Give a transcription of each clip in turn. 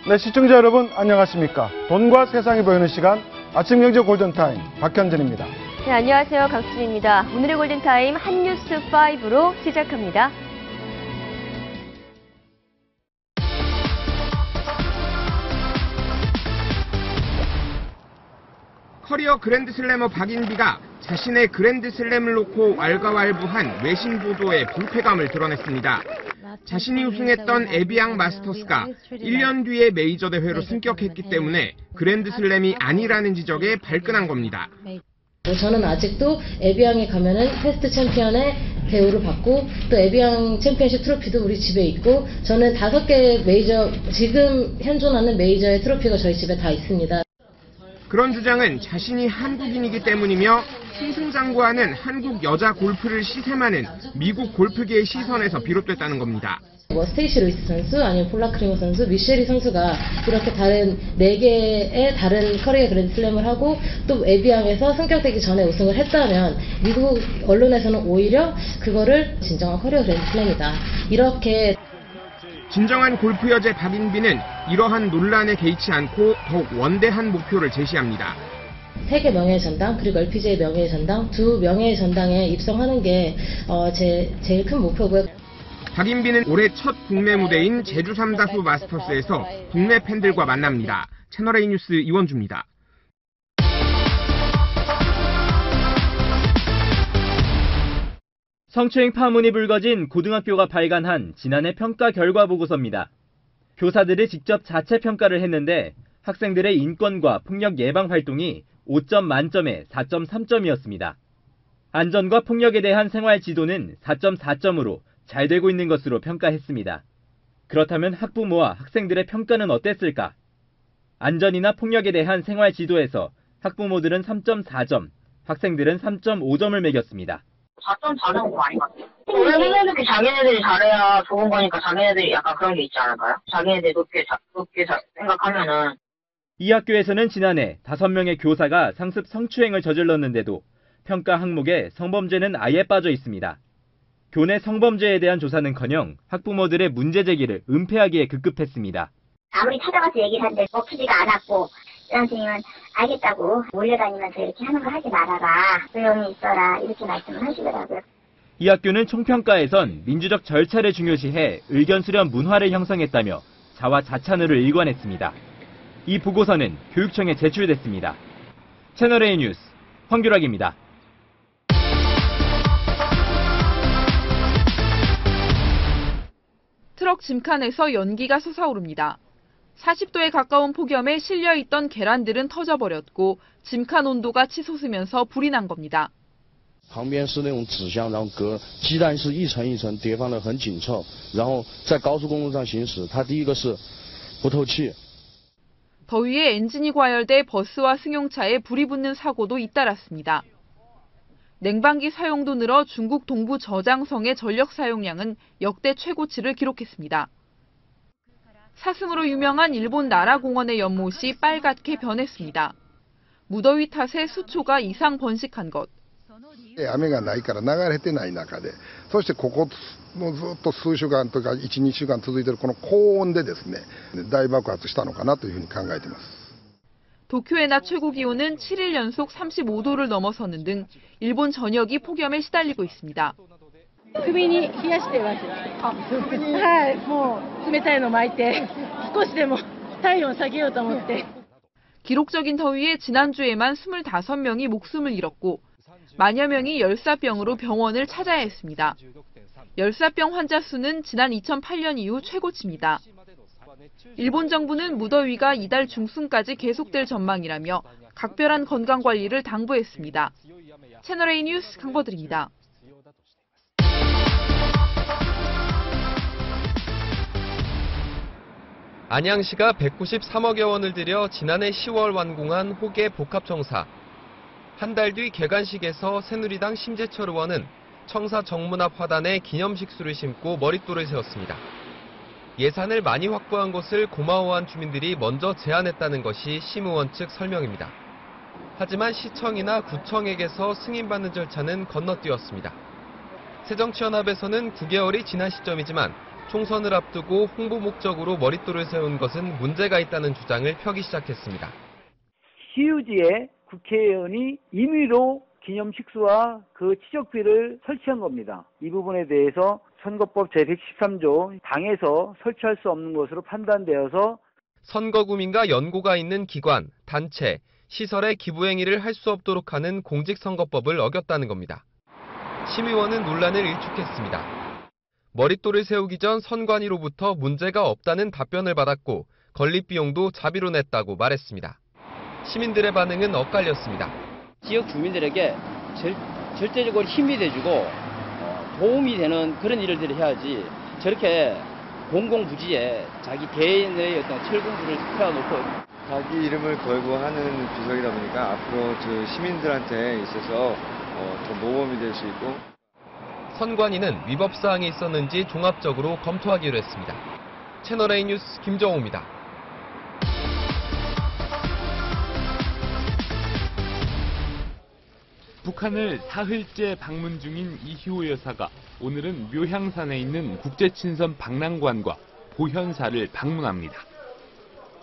네, 시청자 여러분 안녕하십니까. 돈과 세상이 보이는 시간 아침 경제 골든타임 박현진입니다. 네, 안녕하세요. 강수진입니다. 오늘의 골든타임 한뉴스5로 시작합니다. 커리어 그랜드슬래머 박인비가 자신의 그랜드슬램을 놓고 왈가왈부한 외신 보도에 불쾌감을 드러냈습니다. 자신이 우승했던 에비앙 마스터스가 1년 뒤에 메이저 대회로 승격했기 때문에 그랜드슬램이 아니라는 지적에 발끈한 겁니다. 저는 아직도 에비앙에 가면은 패스트 챔피언의 대우를 받고 또 에비앙 챔피언십 트로피도 우리 집에 있고 저는 5개 메이저, 지금 현존하는 메이저의 트로피가 저희 집에 다 있습니다. 그런 주장은 자신이 한국인이기 때문이며 승승장구하는 한국 여자 골프를 시샘하는 미국 골프계의 시선에서 비롯됐다는 겁니다. 스테이시 루이스 선수, 아니면 폴라 크리머 선수, 미셸리 선수가 이렇게 다른 4개의 다른 커리어 그랜드슬램을 하고 또 에비앙에서 승격되기 전에 우승을 했다면 미국 언론에서는 오히려 그거를 진정한 커리어 그랜드슬램이다. 이렇게 진정한 골프 여제 박인비는 이러한 논란에 개의치 않고 더욱 원대한 목표를 제시합니다. 세계 명예의 전당 그리고 LPGA 명예의 전당 2 명예의 전당에 입성하는 게 제일 큰 목표고요. 박인비는 올해 첫 국내 무대인 제주 삼다수 마스터스에서 국내 팬들과 만납니다. 채널A 뉴스 이원주입니다. 성추행 파문이 불거진 고등학교가 발간한 지난해 평가 결과 보고서입니다. 교사들이 직접 자체 평가를 했는데 학생들의 인권과 폭력 예방 활동이 5점 만점에 4.3점이었습니다. 안전과 폭력에 대한 생활 지도는 4.4점으로 잘 되고 있는 것으로 평가했습니다. 그렇다면 학부모와 학생들의 평가는 어땠을까? 안전이나 폭력에 대한 생활 지도에서 학부모들은 3.4점, 학생들은 3.5점을 매겼습니다. 4.4는 거 아닌 것 같아요. 원래 선생님들이 자기네들이 잘해야 좋은 거니까 자기네들이 약간 그런 게 있지 않을까요? 자기네들이 높게 생각하면은. 이 학교에서는 지난해 5명의 교사가 상습 성추행을 저질렀는데도 평가 항목에 성범죄는 아예 빠져 있습니다. 교내 성범죄에 대한 조사는커녕 학부모들의 문제 제기를 은폐하기에 급급했습니다. 아무리 찾아가서 얘기를 하는데 멈추지가 않았고 선생님은 알겠다고 몰려다니면서 이렇게 하는 거 하지 말아라. 조용히 있어라. 이렇게 말씀을 하시더라고요. 이 학교는 총평가에선 민주적 절차를 중요시해 의견 수렴 문화를 형성했다며 자화자찬으로 일관했습니다. 이 보고서는 교육청에 제출됐습니다. 채널A 뉴스 황규락입니다. 트럭 짐칸에서 연기가 솟아오릅니다. 40도에 가까운 폭염에 실려있던 계란들은 터져버렸고 짐칸 온도가 치솟으면서 불이 난 겁니다. 旁边是那种纸箱，然后鸡蛋是一层一层叠放得很紧凑，然后在高速公路上行驶，它第一个是不透气。 더위에 엔진이 과열돼 버스와 승용차에 불이 붙는 사고도 잇따랐습니다. 냉방기 사용도 늘어 중국 동부 저장성의 전력 사용량은 역대 최고치를 기록했습니다. 사슴으로 유명한 일본 나라공원의 연못이 빨갛게 변했습니다. 무더위 탓에 수초가 이상 번식한 것. 雨がないから流れてない中で、そしてここもずっと数週間とか1、2週間続いているこの高温でですね、大爆発したのかなというふうに考えています。 도쿄의 낮 최고 기온은 7일 연속 35도를 넘어서는 등 일본 전역이 폭염에 시달리고 있습니다. 기록적인 더위에 지난주에만 25명이 목숨을 잃었고 만여 명이 열사병으로 병원을 찾아야 했습니다. 열사병 환자 수는 지난 2008년 이후 최고치입니다. 일본 정부는 무더위가 이달 중순까지 계속될 전망이라며 각별한 건강 관리를 당부했습니다. 채널A 뉴스 강보들입니다. 안양시가 193억여 원을 들여 지난해 10월 완공한 호계 복합청사. 한 달 뒤 개관식에서 새누리당 심재철 의원은 청사 정문 앞 화단에 기념식수를 심고 머릿돌을 세웠습니다. 예산을 많이 확보한 것을 고마워한 주민들이 먼저 제안했다는 것이 심 의원 측 설명입니다. 하지만 시청이나 구청에게서 승인받는 절차는 건너뛰었습니다. 새정치연합에서는 9개월이 지난 시점이지만 총선을 앞두고 홍보 목적으로 머릿돌을 세운 것은 문제가 있다는 주장을 펴기 시작했습니다. 시유지에 국회의원이 임의로 기념식수와 그 치적비를 설치한 겁니다. 이 부분에 대해서 선거법 제113조 당에서 설치할 수 없는 것으로 판단되어서 선거구민과 연고가 있는 기관, 단체, 시설에 기부행위를 할 수 없도록 하는 공직선거법을 어겼다는 겁니다. 심의원은 논란을 일축했습니다. 머릿돌을 세우기 전 선관위로부터 문제가 없다는 답변을 받았고 건립비용도 자비로 냈다고 말했습니다. 시민들의 반응은 엇갈렸습니다. 지역 주민들에게 절대적으로 힘이 돼주고 도움이 되는 그런 일들을 해야지 저렇게 공공부지에 자기 개인의 어떤 철공부를 세워놓고 자기 이름을 걸고 하는 비석이다 보니까 앞으로 저 시민들한테 있어서 더 모범이 될 수 있고 선관위는 위법사항이 있었는지 종합적으로 검토하기로 했습니다. 채널A 뉴스 김정호입니다. 북한을 사흘째 방문 중인 이희호 여사가 오늘은 묘향산에 있는 국제친선 박람관과 보현사를 방문합니다.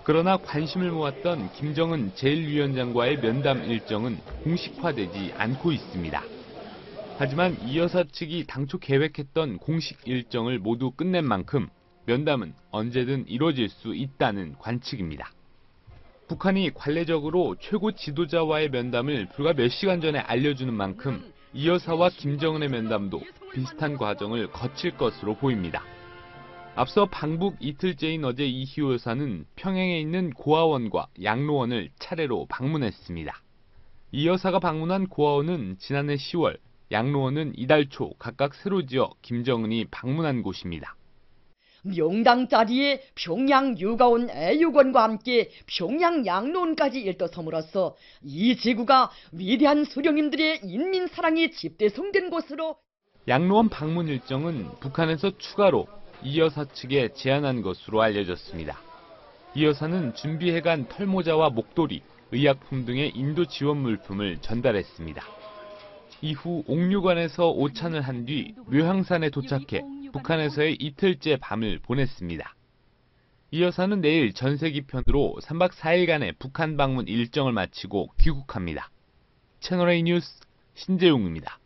그러나 관심을 모았던 김정은 제1위원장과의 면담 일정은 공식화되지 않고 있습니다. 하지만 이 여사 측이 당초 계획했던 공식 일정을 모두 끝낸 만큼 면담은 언제든 이뤄질 수 있다는 관측입니다. 북한이 관례적으로 최고 지도자와의 면담을 불과 몇 시간 전에 알려주는 만큼 이 여사와 김정은의 면담도 비슷한 과정을 거칠 것으로 보입니다. 앞서 방북 이틀째인 어제 이희호 여사는 평양에 있는 고아원과 양로원을 차례로 방문했습니다. 이 여사가 방문한 고아원은 지난해 10월, 양로원은 이달 초 각각 새로 지어 김정은이 방문한 곳입니다. 명당 자리에 평양 육아원 애육원과 함께 평양 양로원까지 일떠섬으로써 이 지구가 위대한 수령님들의 인민사랑이 집대성된 곳으로 양로원 방문 일정은 북한에서 추가로 이 여사 측에 제안한 것으로 알려졌습니다. 이 여사는 준비해간 털모자와 목도리, 의약품 등의 인도 지원 물품을 전달했습니다. 이후 옥류관에서 오찬을 한 뒤 묘향산에 도착해 북한에서의 이틀째 밤을 보냈습니다. 이 여사는 내일 전세기편으로 3박 4일간의 북한 방문 일정을 마치고 귀국합니다. 채널A 뉴스 신재용입니다.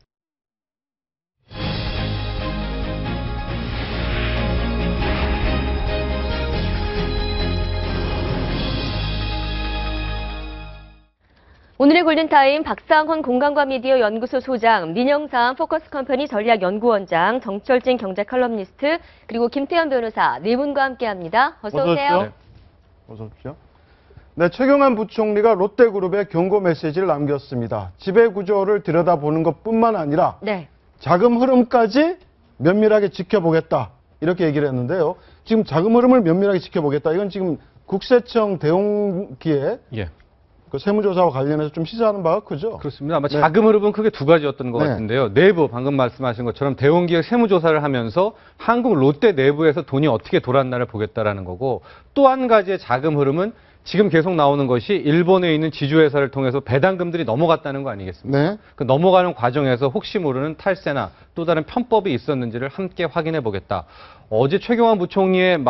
오늘의 골든타임 박상헌 공간과 미디어 연구소 소장, 민영삼 포커스컴퍼니 전략연구원장, 정철진 경제 칼럼니스트, 그리고 김태현 변호사 네 분과 함께합니다. 어서 오세요. 네. 어서 오십시오. 네, 최경환 부총리가 롯데그룹에 경고 메시지를 남겼습니다. 지배구조를 들여다보는 것뿐만 아니라 자금 흐름까지 면밀하게 지켜보겠다. 이렇게 얘기를 했는데요. 지금 자금 흐름을 면밀하게 지켜보겠다. 이건 지금 국세청 대응기에 그 세무조사와 관련해서 좀 시사하는 바가 크죠? 그렇습니다. 아마 자금 흐름은 크게 두 가지였던 것 같은데요. 내부, 방금 말씀하신 것처럼 대원기획 세무조사를 하면서 한국 롯데 내부에서 돈이 어떻게 돌았나를 보겠다라는 거고, 또 한 가지의 자금 흐름은 지금 계속 나오는 것이 일본에 있는 지주회사를 통해서 배당금들이 넘어갔다는 거 아니겠습니까? 그 넘어가는 과정에서 혹시 모르는 탈세나 또 다른 편법이 있었는지를 함께 확인해 보겠다. 어제 최경환 부총리의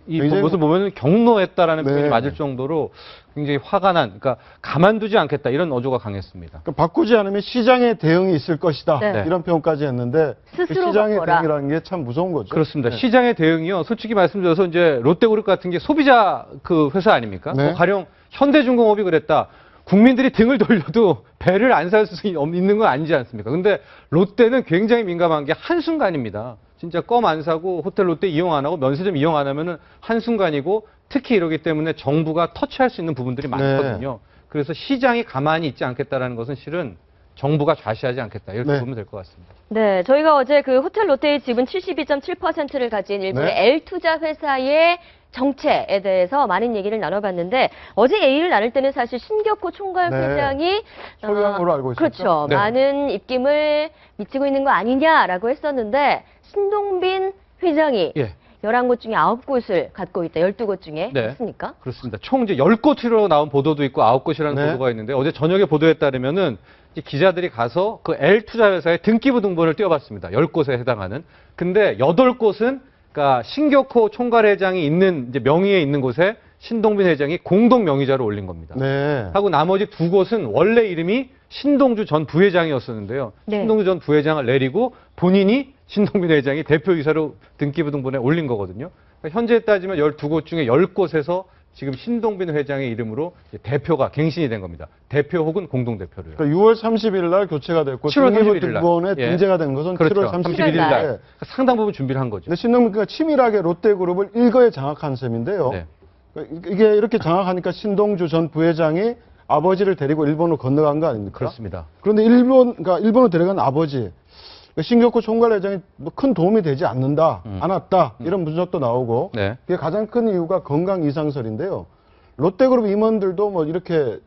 이 모습을 보면 경로했다라는 표현이 맞을 정도로 굉장히 화가 난, 그러니까 가만두지 않겠다 이런 어조가 강했습니다. 그러니까 바꾸지 않으면 시장의 대응이 있을 것이다. 이런 표현까지 했는데 그 시장의 대응이라는 게 참 무서운 거죠. 그렇습니다. 시장의 대응이요. 솔직히 말씀드려서 이제 롯데그룹 같은 게 소비자 그 회사 아닙니까? 가령 현대중공업이 그랬다. 국민들이 등을 돌려도 배를 안 살 수 있는 건 아니지 않습니까? 근데 롯데는 굉장히 민감한 게 한순간입니다. 진짜 껌 안 사고 호텔 롯데 이용 안 하고 면세점 이용 안 하면은 한순간이고 특히 이러기 때문에 정부가 터치할 수 있는 부분들이 많거든요. 그래서 시장이 가만히 있지 않겠다라는 것은 실은 정부가 좌시하지 않겠다. 이렇게 보면 될 것 같습니다. 네, 저희가 어제 그 호텔 롯데의 지분 72.7%를 가진 일본의 L투자 회사의 정체에 대해서 많은 얘기를 나눠봤는데 어제 얘기를 나눌 때는 사실 신격호 총괄 회장이 소유함으로 알고 있었죠. 그렇죠. 많은 입김을 미치고 있는 거 아니냐라고 했었는데 신동빈 회장이 11곳 중에 9곳을 갖고 있다. 12곳 중에 했습니까? 그렇습니다. 총 이제 10곳으로 나온 보도도 있고 9곳이라는 보도가 있는데 어제 저녁에 보도에 따르면은 기자들이 가서 그 L투자회사의 등기부 등본을 띄워봤습니다. 10곳에 해당하는. 근데 8곳은 그러니까 신격호 총괄회장이 있는 이제 명의에 있는 곳에 신동빈 회장이 공동 명의자로 올린 겁니다. 네. 하고 나머지 두 곳은 원래 이름이 신동주 전 부회장이었었는데요. 네. 신동주 전 부회장을 내리고 본인이 신동빈 회장이 대표이사로 등기부등본에 올린 거거든요. 그러니까 현재 따지면 12곳 중에 10곳에서 지금 신동빈 회장의 이름으로 이제 대표가 갱신이 된 겁니다. 대표 혹은 공동대표로요. 그러니까 6월 30일 날 교체가 됐고 7월 31일 날. 등기부등본에 예. 등재가 된 것은 그렇죠. 7월 31일 날. 날. 그러니까 상당 부분 준비를 한 거죠. 근데 신동빈가 치밀하게 롯데그룹을 일거에 장악한 셈인데요. 네. 이게 이렇게 장악하니까 신동주 전 부회장이 아버지를 데리고 일본으로 건너간 거 아닙니까? 그렇습니다. 그런데 일본으로 데려간 아버지, 신격호 총괄회장이 뭐 큰 도움이 되지 않았다, 이런 분석도 나오고, 네. 그게 가장 큰 이유가 건강 이상설인데요. 롯데그룹 임원들도 뭐 이렇게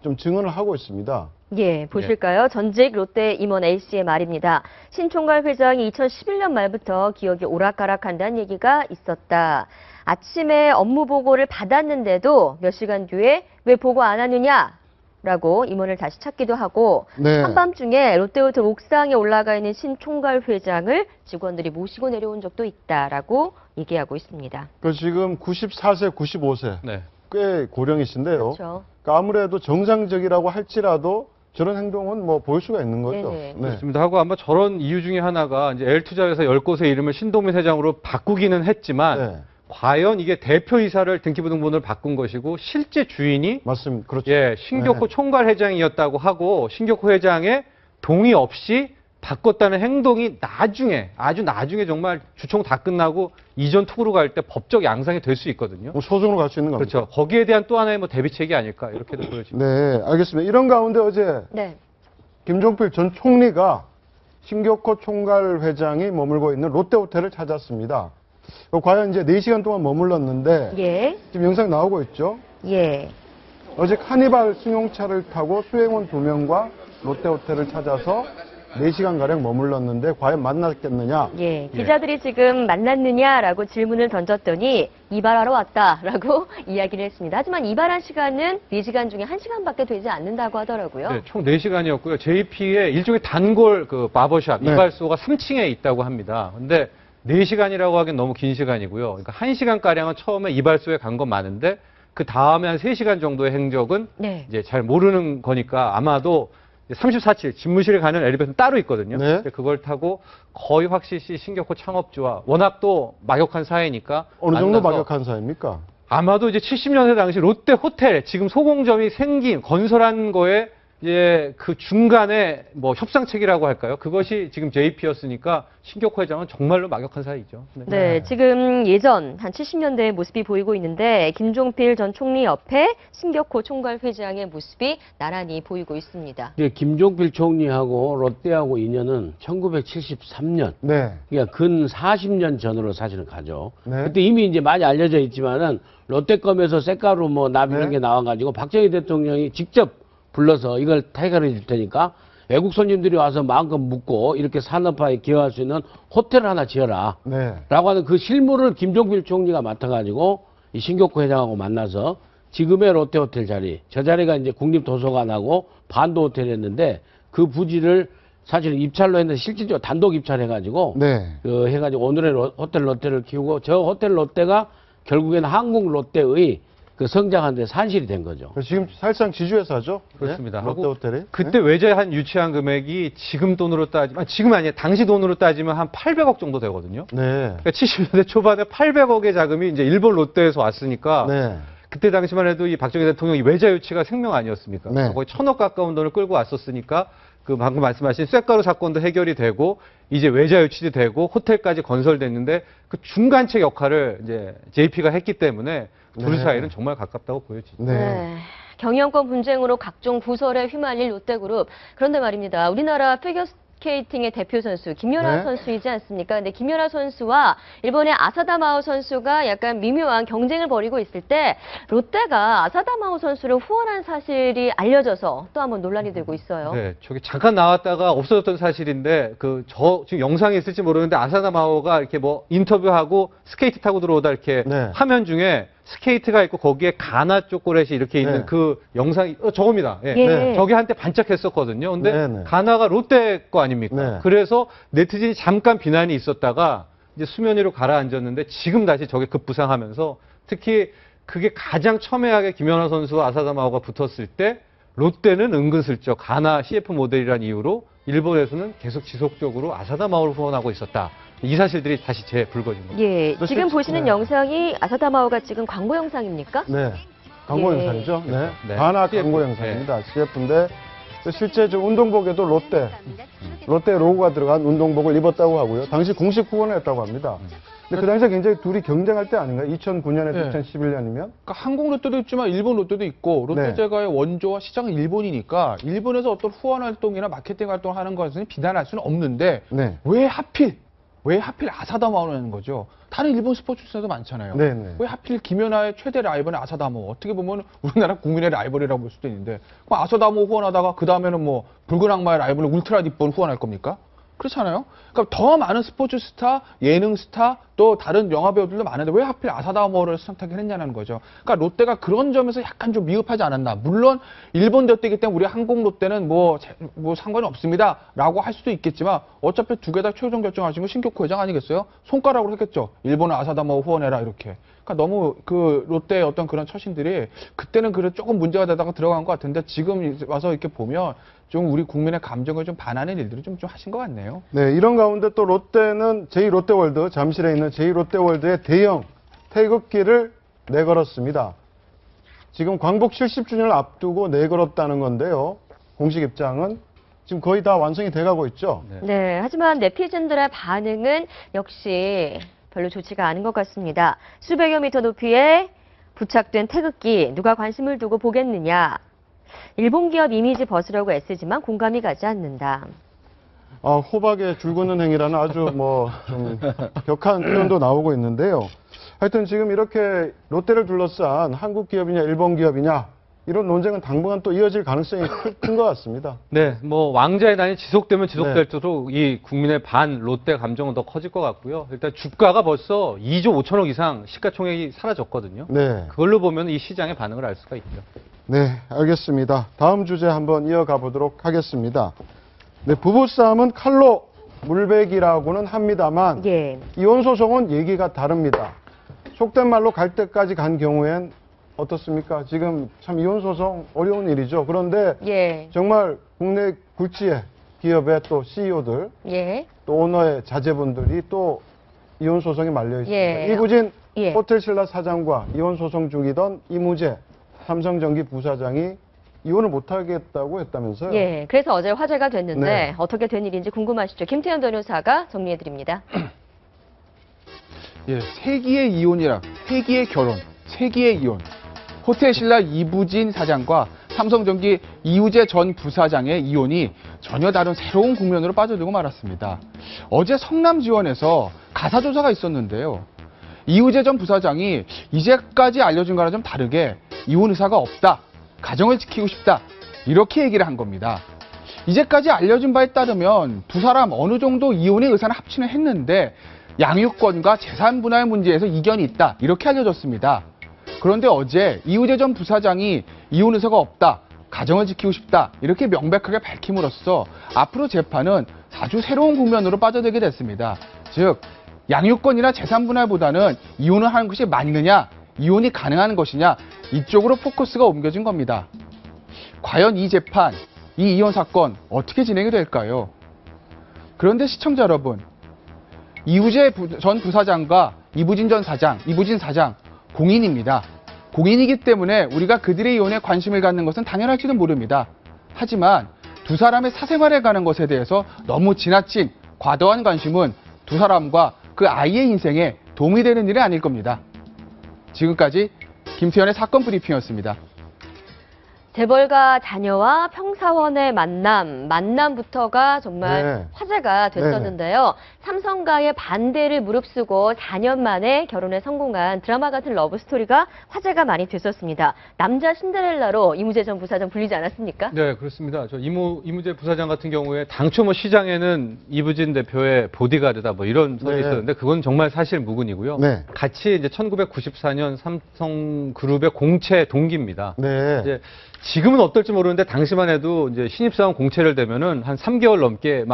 좀 증언을 하고 있습니다. 예, 보실까요? 전직 롯데 임원 A씨의 말입니다. 신 총괄 회장이 2011년 말부터 기억이 오락가락한다는 얘기가 있었다. 아침에 업무 보고를 받았는데도 몇 시간 뒤에 왜 보고 안 하느냐? 라고 임원을 다시 찾기도 하고 네. 한밤중에 롯데호텔 옥상에 올라가 있는 신 총괄 회장을 직원들이 모시고 내려온 적도 있다라고 얘기하고 있습니다. 그 지금 94세, 95세. 네. 꽤 고령이신데요. 그렇죠. 그러니까 아무래도 정상적이라고 할지라도 저런 행동은 뭐 보일 수가 있는 거죠. 네네. 네. 그렇습니다. 하고 아마 저런 이유 중에 하나가 이제 L투자에서 10곳의 이름을 신동빈 회장으로 바꾸기는 했지만 네. 과연 이게 대표이사를 등기부등본을 바꾼 것이고 실제 주인이 맞습니다. 그렇죠. 예, 신격호 총괄회장이었다고 하고 신격호 회장의 동의 없이 바꿨다는 행동이 나중에 아주 나중에 정말 주총 다 끝나고 이전 투구로 갈 때 법적 양상이 될 수 있거든요. 소송으로 갈 수 있는 겁니다. 그렇죠. 거기에 대한 또 하나의 뭐 대비책이 아닐까 이렇게도 보여집니다. 네, 알겠습니다. 이런 가운데 어제 네. 김종필 전 총리가 신격호 총괄회장이 머물고 있는 롯데호텔을 찾았습니다. 과연 이제 4시간 동안 머물렀는데 예. 지금 영상 나오고 있죠. 예. 어제 카니발 승용차를 타고 수행원 2명과 롯데호텔을 찾아서 4시간가량 머물렀는데 과연 만났겠느냐? 예. 기자들이 지금 만났느냐라고 질문을 던졌더니 이발하러 왔다라고 이야기를 했습니다. 하지만 이발한 시간은 4시간 중에 1시간밖에 되지 않는다고 하더라고요. 네, 총 4시간이었고요. JP의 일종의 단골 그 바버샵, 네. 이발소가 3층에 있다고 합니다. 근데 4시간이라고 하기엔 너무 긴 시간이고요. 그러니까 1시간가량은 처음에 이발소에 간 건 많은데 그 다음에 한 3시간 정도의 행적은 네. 이제 잘 모르는 거니까 아마도 34층 집무실에 가는 엘리베이터는 따로 있거든요. 네. 그걸 타고 거의 확실시 신격호 창업주와 워낙 또 막역한 사이니까 어느 정도 만나서 막역한 사이입니까? 아마도 이제 70년대 당시 롯데 호텔 지금 소공점이 생긴 건설한 거에 이제 그 중간에 뭐 협상책이라고 할까요? 그것이 지금 JP였으니까 신격호 회장은 정말로 막역한 사이죠. 네, 지금 예전 한 70년대의 모습이 보이고 있는데 김종필 전 총리 옆에 신격호 총괄 회장의 모습이 나란히 보이고 있습니다. 네, 김종필 총리하고 롯데하고 인연은 1973년, 네. 그러니까 근 40년 전으로 사실은 가죠. 네. 그때 이미 이제 많이 알려져 있지만은 롯데껌에서 쇳가루 뭐 납 이런 네. 게 나와가지고 박정희 대통령이 직접 불러서 이걸 해결해 줄 테니까 외국 손님들이 와서 마음껏 묵고 이렇게 산업화에 기여할 수 있는 호텔을 하나 지어라. 네. 라고 하는 그 실무를 김종필 총리가 맡아가지고 이 신격호 회장하고 만나서 지금의 롯데호텔 자리, 저 자리가 이제 국립도서관하고 반도호텔이었는데 그 부지를 사실 입찰로 했는데 실질적으로 단독 입찰해가지고 네. 그 해가지고 오늘의 호텔 롯데를 키우고 저 호텔 롯데가 결국에는 한국 롯데의 그 성장하는 데 산실이 된 거죠. 지금 사실상 지주회사죠. 그렇습니다. 네? 하고 롯데호텔이. 그때 외제한 유치한 금액이 지금 돈으로 따지면 지금 아니에요. 당시 돈으로 따지면 한 800억 정도 되거든요. 네. 그러니까 70년대 초반에 800억의 자금이 이제 일본 롯데에서 왔으니까 네. 그때 당시만 해도 이 박정희 대통령이 외자 유치가 생명 아니었습니까? 네. 거의 1,000억 가까운 돈을 끌고 왔었으니까 그 방금 말씀하신 쇳가루 사건도 해결이 되고 이제 외자 유치도 되고 호텔까지 건설됐는데 그 중간체 역할을 이제 JP가 했기 때문에 둘 네. 사이는 정말 가깝다고 보여지죠. 네. 경영권 분쟁으로 각종 구설에 휘말릴 롯데그룹. 그런데 말입니다. 우리나라 피겨스케이팅의 대표 선수 김연아 네. 선수이지 않습니까? 근데 김연아 선수와 일본의 아사다 마오 선수가 약간 미묘한 경쟁을 벌이고 있을 때 롯데가 아사다 마오 선수를 후원한 사실이 알려져서 또 한번 논란이 되고 있어요. 네, 저기 잠깐 나왔다가 없어졌던 사실인데 지금 영상이 있을지 모르는데 아사다 마오가 이렇게 뭐 인터뷰하고 스케이트 타고 들어오다 이렇게 네. 화면 중에 스케이트가 있고 거기에 가나 초콜릿이 이렇게 있는 네. 그 영상이 저겁니다. 예. 예. 저기 한때 반짝했었거든요. 근데 네, 네. 가나가 롯데 거 아닙니까? 네. 그래서 네티즌이 잠깐 비난이 있었다가 이제 수면 위로 가라앉았는데 지금 다시 저게 급부상하면서 특히 그게 가장 첨예하게 김연아 선수와 아사다 마오가 붙었을 때 롯데는 은근슬쩍 가나 CF 모델이라는 이유로 일본에서는 계속 지속적으로 아사다 마오를 후원하고 있었다. 이 사실들이 다시 재불거진 겁니다. 예, 지금 보시는 네. 영상이 아사다 마오가 찍은 광고 영상입니까? 네. 광고 예. 영상이죠. 네. 네. 가나 CF. 광고 영상입니다. CF인데 실제 저 운동복에도 롯데 로고가 들어간 운동복을 입었다고 하고요. 당시 공식 후원을 했다고 합니다. 근데 그 당시에 굉장히 둘이 경쟁할 때 아닌가요? 2009년에 네. 2011년이면? 그러니까 한국 롯데도 있지만 일본 롯데도 있고 롯데제과의 원조와 시장은 일본이니까 일본에서 어떤 후원 활동이나 마케팅 활동을 하는 것은 비난할 수는 없는데 네. 왜 하필 아사다 마오를 하는 거죠? 다른 일본 스포츠 선수도 많잖아요. 네, 네. 왜 하필 김연아의 최대 라이벌은 아사다 마오? 어떻게 보면 우리나라 국민의 라이벌이라고 볼 수도 있는데 그럼 아사다 마오 후원하다가 그 다음에는 뭐 붉은 악마의 라이벌 울트라 딥본 후원할 겁니까? 그렇잖아요. 그러니까 더 많은 스포츠 스타, 예능 스타, 또 다른 영화 배우들도 많은데 왜 하필 아사다 마오를 선택했냐는 거죠. 그러니까 롯데가 그런 점에서 약간 좀 미흡하지 않았나. 물론 일본 롯데이기 때문에 우리 한국 롯데는 뭐 상관이 없습니다라고 할 수도 있겠지만 어차피 두 개 다 최종 결정하신 건 신격호 회장 아니겠어요? 손가락으로 했겠죠. 일본은 아사다 마오 후원해라 이렇게. 그러니까 너무 그 롯데의 어떤 그런 처신들이 그때는 그래 조금 문제가 되다가 들어간 것 같은데 지금 와서 이렇게 보면 좀 우리 국민의 감정을 좀 반하는 일들을 좀 하신 것 같네요. 네, 이런 가운데 또 롯데는 제2롯데월드, 잠실에 있는 제2롯데월드의 대형 태극기를 내걸었습니다. 지금 광복 70주년을 앞두고 내걸었다는 건데요. 공식 입장은 지금 거의 다 완성이 돼가고 있죠. 네, 하지만 네티즌들의 반응은 역시 별로 좋지가 않은 것 같습니다. 수백여 미터 높이에 부착된 태극기, 누가 관심을 두고 보겠느냐. 일본 기업 이미지 벗으려고 애쓰지만 공감이 가지 않는다. 호박에 줄 긋는 행위라는 아주 좀 격한 표현도 나오고 있는데요. 하여튼 지금 이렇게 롯데를 둘러싼 한국 기업이냐 일본 기업이냐 이런 논쟁은 당분간 또 이어질 가능성이 큰 것 같습니다. 네, 왕자의 난이 지속되면 지속될수록 이 국민의 반 롯데 감정은 더 커질 것 같고요. 일단 주가가 벌써 2조 5천억 이상 시가총액이 사라졌거든요. 네. 그걸로 보면 이 시장의 반응을 알 수가 있죠. 네, 알겠습니다. 다음 주제 한번 이어가 보도록 하겠습니다. 네, 부부싸움은 칼로 물베기라고는 합니다만 이혼 소송은 얘기가 다릅니다. 속된 말로 갈 때까지 간 경우엔 어떻습니까? 지금 참 이혼 소송 어려운 일이죠. 그런데 정말 국내 굴지의 기업의 또 CEO들, 또 오너의 자제분들이 또 이혼 소송에 말려 있습니다. 이부진 호텔신라 사장과 이혼 소송 중이던 이무재 삼성전기 부사장이 이혼을 못하겠다고 했다면서요? 예, 그래서 어제 화제가 됐는데 네. 어떻게 된 일인지 궁금하시죠? 김태현 변호사가 정리해드립니다. 예, 세기의 이혼이라, 세기의 결혼, 세기의 이혼. 호텔신라 이부진 사장과 삼성전기 이우재 전 부사장의 이혼이 전혀 다른 새로운 국면으로 빠져들고 말았습니다. 어제 성남지원에서 가사조사가 있었는데요. 이우재 전 부사장이 이제까지 알려진 거랑 좀 다르게 이혼 의사가 없다, 가정을 지키고 싶다, 이렇게 얘기를 한 겁니다. 이제까지 알려진 바에 따르면 두 사람 어느 정도 이혼의 의사는 합치는 했는데 양육권과 재산 분할 문제에서 이견이 있다, 이렇게 알려졌습니다. 그런데 어제 이우재 전 부사장이 이혼 의사가 없다, 가정을 지키고 싶다, 이렇게 명백하게 밝힘으로써 앞으로 재판은 아주 새로운 국면으로 빠져들게 됐습니다. 즉 양육권이나 재산 분할보다는 이혼을 하는 것이 맞느냐, 이혼이 가능한 것이냐, 이쪽으로 포커스가 옮겨진 겁니다. 과연 이 재판, 이 이혼 사건 어떻게 진행이 될까요? 그런데 시청자 여러분, 이우재 전 부사장과 이부진 사장 공인입니다. 공인이기 때문에 우리가 그들의 이혼에 관심을 갖는 것은 당연할지도 모릅니다. 하지만 두 사람의 사생활에 관한 것에 대해서 너무 지나친 과도한 관심은 두 사람과 그 아이의 인생에 도움이 되는 일은 아닐 겁니다. 지금까지 김태현의 사건 브리핑이었습니다. 재벌가 자녀와 평사원의 만남부터가 정말 화제가 됐었는데요. 삼성가의 반대를 무릅쓰고 4년 만에 결혼에 성공한 드라마 같은 러브스토리가 화제가 많이 됐었습니다. 남자 신데렐라로 이무재 전 부사장 불리지 않았습니까? 네, 그렇습니다. 저 이무재 부사장 같은 경우에 당초 시장에는 이부진 대표의 보디가드다 이런 설이 있었는데 그건 정말 사실 무근이고요. 같이 이제 1994년 삼성그룹의 공채 동기입니다. 이제 지금은 어떨지 모르는데 당시만 해도 이제 신입사원 공채를 되면은 한 3개월 넘게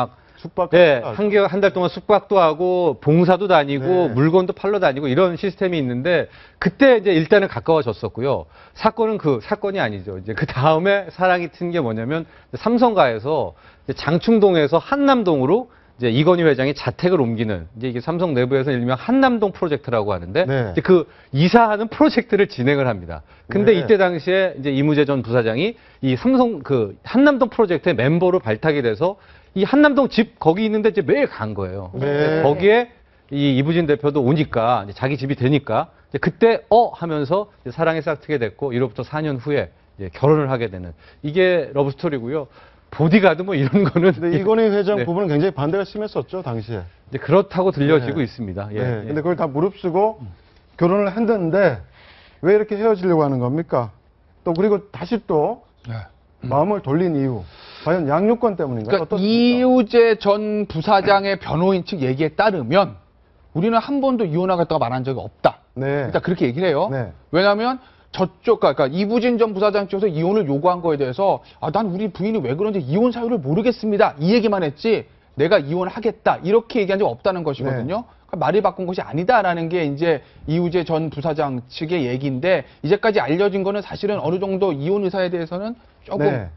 숙박. 네, 한 달 동안 숙박도 하고 봉사도 다니고 네. 물건도 팔러 다니고 이런 시스템이 있는데 그때 이제 일단은 가까워졌었고요. 사건은 그 사건이 아니죠. 이제 그 다음에 사랑이 튼 게 뭐냐면 삼성가에서 이제 장충동에서 한남동으로 이제 이건희 회장이 자택을 옮기는 이제 이게 삼성 내부에서 일명 한남동 프로젝트라고 하는데 네. 이제 그 이사하는 프로젝트를 진행을 합니다. 근데 네. 이때 당시에 이제 이무재 전 부사장이 이 삼성 그 한남동 프로젝트의 멤버로 발탁이 돼서 이 한남동 집 거기 있는데 이제 매일 간 거예요. 네. 거기에 이 이부진 대표도 오니까 이제 자기 집이 되니까 이제 그때 하면서 이제 사랑에 싹트게 됐고 이로부터 4년 후에 이제 결혼을 하게 되는 이게 러브 스토리고요. 보디가드 뭐 이런 거는 근데 이건희 회장 네. 부분은 굉장히 반대가 심했었죠, 당시에. 이제 그렇다고 들려지고 네. 있습니다. 예. 네. 예. 근데 그걸 다 무릅쓰고 결혼을 했는데 왜 이렇게 헤어지려고 하는 겁니까? 또 그리고 다시 또 마음을 돌린 이유. 과연 양육권 때문인가요? 그러니까 어떻습니까? 이우재 전 부사장의 변호인 측 얘기에 따르면 우리는 한 번도 이혼하겠다고 말한 적이 없다. 네. 일단 그렇게 얘기를 해요. 네. 왜냐하면 저쪽, 그러니까 이부진 전 부사장 쪽에서 이혼을 요구한 거에 대해서 난 우리 부인이 왜 그런지 이혼 사유를 모르겠습니다. 이 얘기만 했지 내가 이혼하겠다 이렇게 얘기한 적 없다는 것이거든요. 그러니까 말을 바꾼 것이 아니다라는 게 이제 이우재 전 부사장 측의 얘기인데 이제까지 알려진 거는 사실은 어느 정도 이혼 의사에 대해서는 조금 네.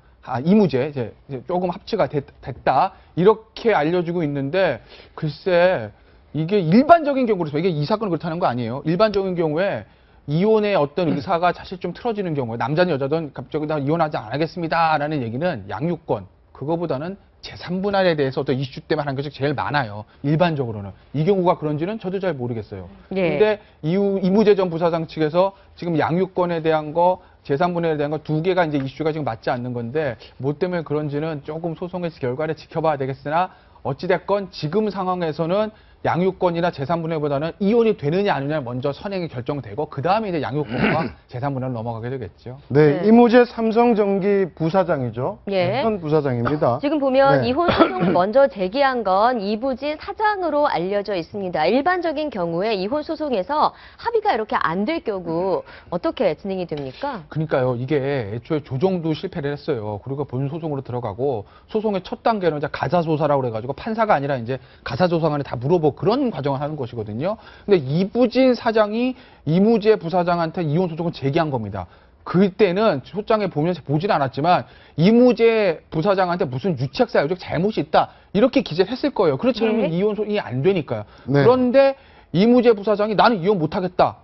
이무죄 이제 조금 합치가 됐다 이렇게 알려지고 있는데 글쎄 이게 일반적인 경우로 이게 이 사건은 그렇다는 거 아니에요. 일반적인 경우에 이혼의 어떤 의사가 사실 좀 틀어지는 경우에 남자든 여자든 갑자기 나 이혼하지 않겠습니다라는 얘기는 양육권 그거보다는 재산분할에 대해서 어떤 이슈 때문에 하는 것이 제일 많아요. 일반적으로는. 이 경우가 그런지는 저도 잘 모르겠어요. 예. 근데 이무재 전 부사장 측에서 지금 양육권에 대한 거 재산분할에 대한 거 두 개가 이제 이슈가 지금 맞지 않는 건데 뭐 때문에 그런지는 조금 소송의 결과를 지켜봐야 되겠으나 어찌됐건 지금 상황에서는 양육권이나 재산분할보다는 이혼이 되느냐 아니냐 먼저 선행이 결정되고 그 다음에 이제 양육권과 재산분할로 넘어가게 되겠죠. 네, 이무재 삼성전기 부사장이죠. 예. 현 부사장입니다. 지금 보면 네. 이혼 소송을 먼저 제기한 건 이부진 사장으로 알려져 있습니다. 일반적인 경우에 이혼 소송에서 합의가 이렇게 안 될 경우 어떻게 진행이 됩니까? 그러니까요. 이게 애초에 조정도 실패를 했어요. 그리고 본 소송으로 들어가고 소송의 첫 단계는 이제 가사조사라고 그래가지고 판사가 아니라 이제 가사조사관에 다 물어보고 그런 과정을 하는 것이거든요. 근데 이부진 사장이 이무재 부사장한테 이혼 소송을 제기한 겁니다. 그때는 소장에 보진 않았지만 이무재 부사장한테 무슨 유책사유적 잘못이 있다 이렇게 기재를 했을 거예요. 그렇지 않으면 이혼 소송이 안 되니까요. 네. 그런데 이무재 부사장이 나는 이혼 못하겠다.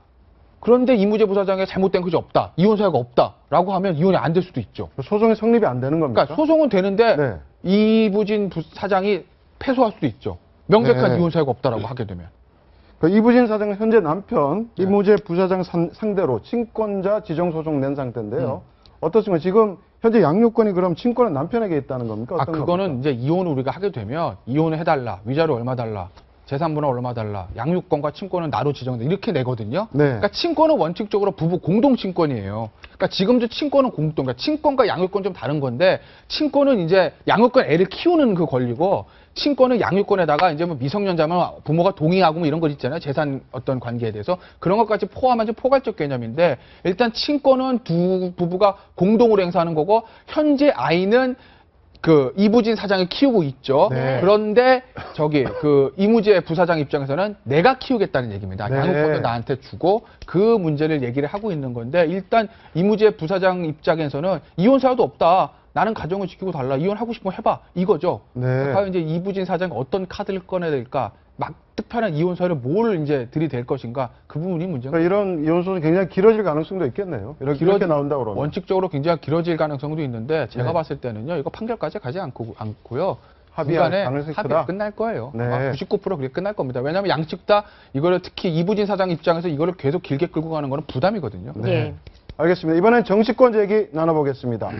그런데 이무재 부사장의 잘못된 것이 없다. 이혼 사유가 없다라고 하면 이혼이 안 될 수도 있죠. 소송이 성립이 안 되는 겁니까? 그러니까 소송은 되는데 네. 이부진 사장이 패소할 수도 있죠. 명백한 네. 이혼 사유가 없다라고 하게 되면. 그 이부진 사장은 현재 남편 이무재 부사장 상대로 친권자 지정소송 낸 상태인데요. 어떻습니까? 지금 현재 양육권이 그럼 친권은 남편에게 있다는 겁니까? 어떤 그거는 겁니까? 이제 이혼을 우리가 하게 되면 이혼을 해달라, 위자료 얼마 달라, 재산분할 얼마 달라, 양육권과 친권은 나로 지정돼 이렇게 내거든요. 네. 그러니까 친권은 원칙적으로 부부 공동 친권이에요. 그러니까 지금도 친권은 공동, 그러니까 친권과 양육권 좀 다른 건데 친권은 이제 양육권 애를 키우는 그 권리고 친권은 양육권에다가 이제 뭐 미성년자면 부모가 동의하고 뭐 이런 거 있잖아요. 재산 어떤 관계에 대해서 그런 것까지 포함한 좀 포괄적 개념인데 일단 친권은 두 부부가 공동으로 행사하는 거고 현재 아이는 그 이부진 사장이 키우고 있죠. 네. 그런데 그 이무재 부사장 입장에서는 내가 키우겠다는 얘기입니다. 네. 양육권도 나한테 주고 그 문제를 얘기를 하고 있는 건데 일단 이무재 부사장 입장에서는 이혼 사유도 없다. 나는 가정을 지키고 달라. 이혼하고 싶으면 해봐. 이거죠. 네. 과연 이제 이부진 사장이 어떤 카드를 꺼내야 될까? 막 특별한 이혼 사유를 뭘 이제 들이댈 것인가? 그 부분이 문제인 그러니까 이런 이혼 소송이 굉장히 길어질 가능성도 있겠네요. 이렇게 나온다고 그러면. 원칙적으로 굉장히 길어질 가능성도 있는데 제가 네. 봤을 때는요. 이거 판결까지 가지 않고요. 합의할 중간에 가능성이 합의가 크다? 끝날 거예요. 네. 아마 99% 그렇게 끝날 겁니다. 왜냐하면 양측 다 이거를 특히 이부진 사장 입장에서 이거를 계속 길게 끌고 가는 거는 부담이거든요. 네. 알겠습니다. 이번엔 정치권 얘기 나눠보겠습니다.